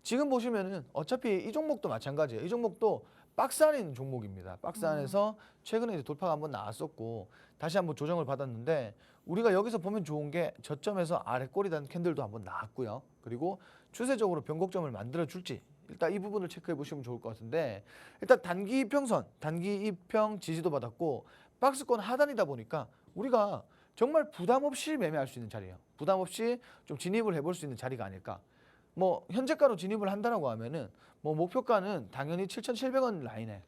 지금 보시면은 어차피 이 종목도 마찬가지예요. 이 종목도 박스 안에 있는 종목입니다. 박스 안에서 최근에 이제 돌파가 한번 나왔었고 다시 한번 조정을 받았는데 우리가 여기서 보면 좋은 게 저점에서 아래 꼬리 단 캔들도 한번 나왔고요. 그리고 추세적으로 변곡점을 만들어 줄지 일단 이 부분을 체크해 보시면 좋을 것 같은데 일단 단기 이평선, 단기 이평 지지도 받았고 박스권 하단이다 보니까 우리가 정말 부담 없이 매매할 수 있는 자리예요. 부담 없이 좀 진입을 해볼 수 있는 자리가 아닐까. 뭐 현재가로 진입을 한다라고 하면은 뭐 목표가는 당연히 7,700원 라인에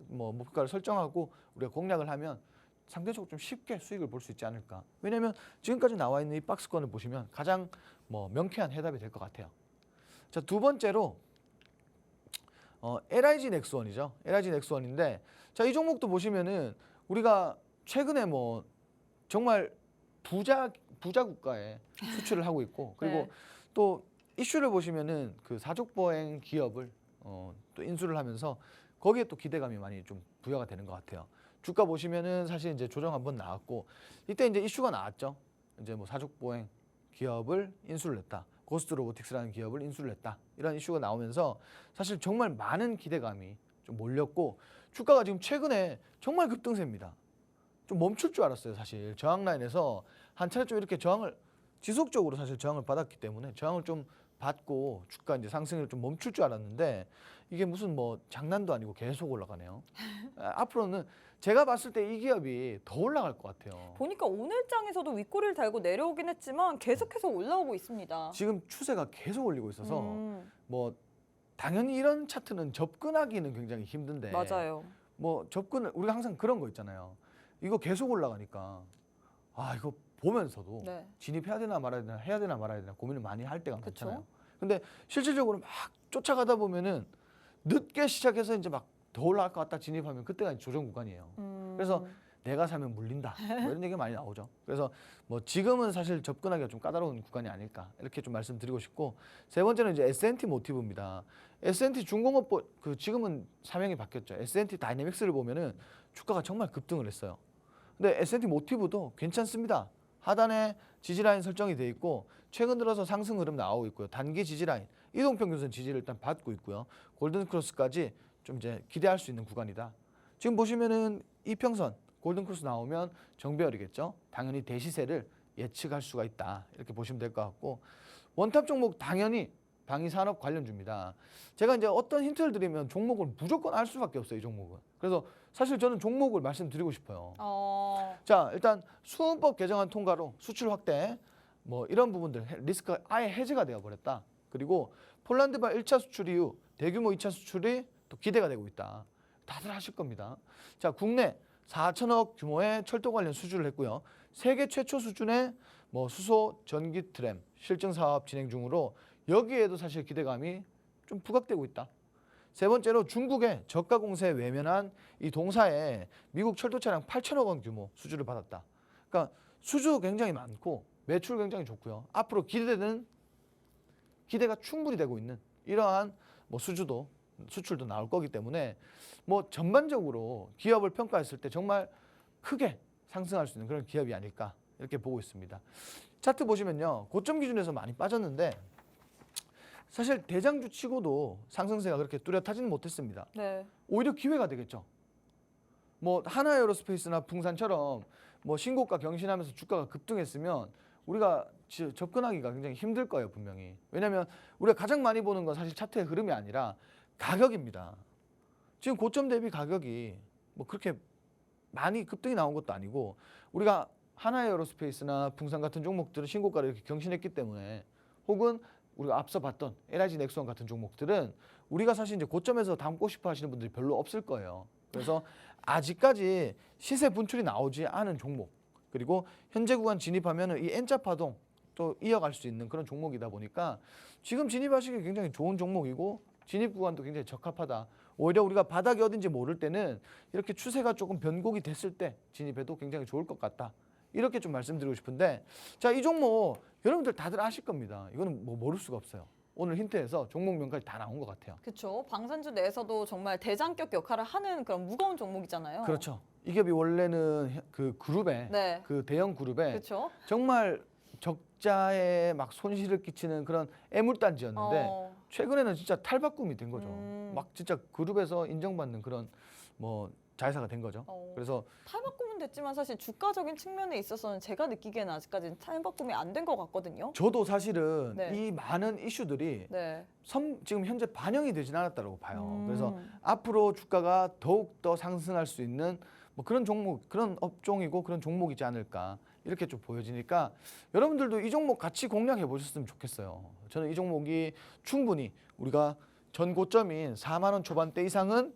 뭐 목표가를 설정하고 우리가 공략을 하면 상대적으로 좀 쉽게 수익을 볼 수 있지 않을까. 왜냐하면 지금까지 나와 있는 이 박스권을 보시면 가장 뭐 명쾌한 해답이 될 것 같아요. 자, 두 번째로 LIG 넥스원이죠. LIG 넥스원인데 자, 이 종목도 보시면은 우리가 최근에 뭐 정말 부자 국가에 수출을 하고 있고 그리고 네. 또 이슈를 보시면은 그 사족보행 기업을 또 인수를 하면서 거기에 또 기대감이 많이 좀 부여가 되는 것 같아요. 주가 보시면은 사실 이제 조정 한번 나왔고 이때 이제 이슈가 나왔죠. 이제 뭐 사족보행 기업을 인수를 했다. 고스트 로보틱스라는 기업을 인수를 했다. 이런 이슈가 나오면서 사실 정말 많은 기대감이 좀 몰렸고 주가가 지금 최근에 정말 급등세입니다. 좀 멈출 줄 알았어요. 사실 저항 라인에서 한 차례 좀 이렇게 저항을 지속적으로 사실 저항을 받았기 때문에 저항을 좀 받고 주가 이제 상승을 좀 멈출 줄 알았는데 이게 무슨 뭐 장난도 아니고 계속 올라가네요. 앞으로는 제가 봤을 때 이 기업이 더 올라갈 것 같아요. 보니까 오늘 장에서도 윗꼬리를 달고 내려오긴 했지만 계속해서 올라오고 있습니다. 지금 추세가 계속 올리고 있어서 뭐 당연히 이런 차트는 접근하기는 굉장히 힘든데 맞아요. 뭐 접근을 우리가 항상 그런 거 있잖아요. 이거 계속 올라가니까 아 이거 보면서도 네. 진입해야 되나 말아야 되나 해야 되나 말아야 되나 고민을 많이 할 때가 그쵸. 많잖아요. 근데 실질적으로 막 쫓아가다 보면은 늦게 시작해서 이제 막 더 올라갈 것 같다 진입하면 그때가 이제 조정 구간이에요. 그래서 내가 사면 물린다 뭐 이런 얘기가 많이 나오죠. 그래서 뭐 지금은 사실 접근하기가 좀 까다로운 구간이 아닐까 이렇게 좀 말씀드리고 싶고 세 번째는 이제 S&T 모티브입니다. S&T 중공업 그 지금은 사명이 바뀌었죠. S&T 다이내믹스를 보면은 주가가 정말 급등을 했어요. 근데 S&T 모티브도 괜찮습니다. 하단에 지지라인 설정이 돼 있고 최근 들어서 상승 흐름 나오고 있고요. 단기 지지라인 이동평균선 지지를 일단 받고 있고요. 골든크로스까지 좀 이제 기대할 수 있는 구간이다. 지금 보시면은 이평선 골든크로스 나오면 정배열이겠죠. 당연히 대시세를 예측할 수가 있다. 이렇게 보시면 될 것 같고 원탑 종목 당연히 방위산업 관련주입니다. 제가 이제 어떤 힌트를 드리면 종목을 무조건 알 수밖에 없어요, 이 종목은. 그래서 사실 저는 종목을 말씀드리고 싶어요. 자, 일단 수은법 개정안 통과로 수출 확대, 뭐 이런 부분들 리스크가 아예 해제가 되어 버렸다. 그리고 폴란드발 1차 수출 이후 대규모 2차 수출이 또 기대가 되고 있다. 다들 하실 겁니다. 자, 국내 4천억 규모의 철도 관련 수주를 했고요. 세계 최초 수준의 뭐 수소 전기 트램 실증 사업 진행 중으로 여기에도 사실 기대감이 좀 부각되고 있다. 세 번째로 중국의 저가 공세에 외면한 이 동사에 미국 철도 차량 8천억 원 규모 수주를 받았다. 그러니까 수주 굉장히 많고 매출 굉장히 좋고요. 앞으로 기대가 충분히 되고 있는 이러한 뭐 수출도 나올 거기 때문에 뭐 전반적으로 기업을 평가했을 때 정말 크게 상승할 수 있는 그런 기업이 아닐까 이렇게 보고 있습니다. 차트 보시면요. 고점 기준에서 많이 빠졌는데 사실 대장주 치고도 상승세가 그렇게 뚜렷하지는 못했습니다. 네. 오히려 기회가 되겠죠. 뭐 하나에어로스페이스나 풍산처럼 뭐 신고가 경신하면서 주가가 급등했으면 우리가 접근하기가 굉장히 힘들 거예요, 분명히. 왜냐하면 우리가 가장 많이 보는 건 사실 차트의 흐름이 아니라 가격입니다. 지금 고점 대비 가격이 뭐 그렇게 많이 급등이 나온 것도 아니고 우리가 하나에어로스페이스나 풍산 같은 종목들은 신고가를 이렇게 경신했기 때문에 혹은 우리가 앞서 봤던 LIG 넥스원 같은 종목들은 우리가 사실 이제 고점에서 담고 싶어 하시는 분들이 별로 없을 거예요. 그래서 아직까지 시세 분출이 나오지 않은 종목 그리고 현재 구간 진입하면 이 N자 파동 또 이어갈 수 있는 그런 종목이다 보니까 지금 진입하시기 굉장히 좋은 종목이고 진입 구간도 굉장히 적합하다. 오히려 우리가 바닥이 어딘지 모를 때는 이렇게 추세가 조금 변곡이 됐을 때 진입해도 굉장히 좋을 것 같다. 이렇게 좀 말씀드리고 싶은데 자, 이 종목 여러분들 다들 아실 겁니다. 이거는 뭐 모를 수가 없어요. 오늘 힌트에서 종목명까지 다 나온 것 같아요. 그렇죠. 방산주 내에서도 정말 대장격 역할을 하는 그런 무거운 종목이잖아요. 그렇죠. 이 기업이 원래는 그 그룹에 네. 그 대형 그룹에 그렇죠. 정말 적자에 막 손실을 끼치는 그런 애물단지였는데 최근에는 진짜 탈바꿈이 된 거죠. 막 진짜 그룹에서 인정받는 그런 뭐 자회사가 된 거죠. 그래서 탈바꿈은 됐지만 사실 주가적인 측면에 있어서는 제가 느끼기에는 아직까지는 탈바꿈이 안 된 것 같거든요. 저도 사실은 네. 이 많은 이슈들이 네. 지금 현재 반영이 되진 않았다고 봐요. 그래서 앞으로 주가가 더욱 더 상승할 수 있는 뭐 그런 종목, 그런 업종이고 그런 종목이지 않을까 이렇게 좀 보여지니까 여러분들도 이 종목 같이 공략해 보셨으면 좋겠어요. 저는 이 종목이 충분히 우리가 전 고점인 4만 원 초반대 이상은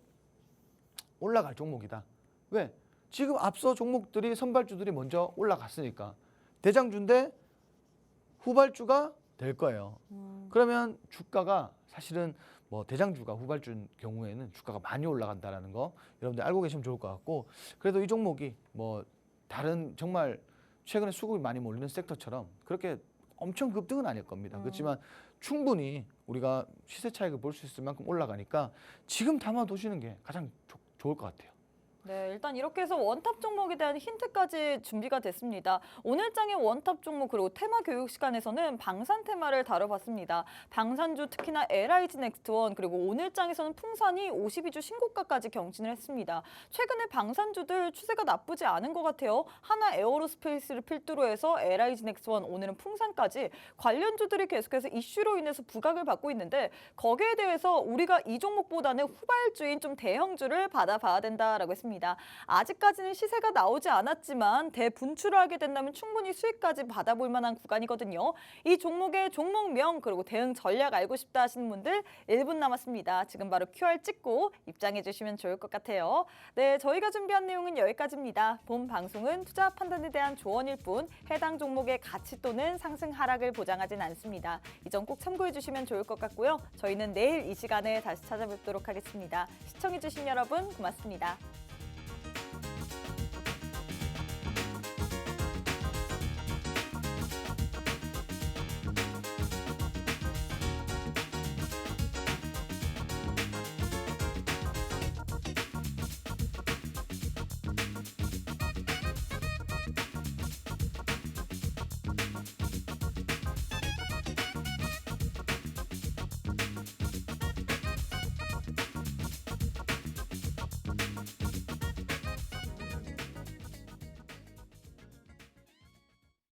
올라갈 종목이다. 왜? 지금 앞서 종목들이 선발주들이 먼저 올라갔으니까 대장주인데 후발주가 될 거예요. 그러면 주가가 사실은 뭐 대장주가 후발주인 경우에는 주가가 많이 올라간다라는 거 여러분들 알고 계시면 좋을 것 같고 그래도 이 종목이 뭐 다른 정말 최근에 수급이 많이 몰리는 섹터처럼 그렇게 엄청 급등은 아닐 겁니다. 그렇지만 충분히 우리가 시세 차익을 볼 수 있을 만큼 올라가니까 지금 담아두시는 게 가장 좋을 것 같아요. 네, 일단 이렇게 해서 원탑 종목에 대한 힌트까지 준비가 됐습니다. 오늘 장의 원탑 종목 그리고 테마 교육 시간에서는 방산 테마를 다뤄봤습니다. 방산주 특히나 LIG 넥스원 그리고 오늘 장에서는 풍산이 52주 신고가까지 경신을 했습니다. 최근에 방산주들 추세가 나쁘지 않은 것 같아요. 하나 에어로스페이스를 필두로 해서 LIG 넥스원 오늘은 풍산까지 관련주들이 계속해서 이슈로 인해서 부각을 받고 있는데 거기에 대해서 우리가 이 종목보다는 후발주인 좀 대형주를 받아봐야 된다라고 했습니다. 아직까지는 시세가 나오지 않았지만 대분출을 하게 된다면 충분히 수익까지 받아볼 만한 구간이거든요. 이 종목의 종목명 그리고 대응 전략 알고 싶다 하시는 분들 1분 남았습니다. 지금 바로 QR 찍고 입장해 주시면 좋을 것 같아요. 네, 저희가 준비한 내용은 여기까지입니다. 본 방송은 투자 판단에 대한 조언일 뿐 해당 종목의 가치 또는 상승 하락을 보장하진 않습니다. 이 점 꼭 참고해 주시면 좋을 것 같고요. 저희는 내일 이 시간에 다시 찾아뵙도록 하겠습니다. 시청해 주신 여러분 고맙습니다.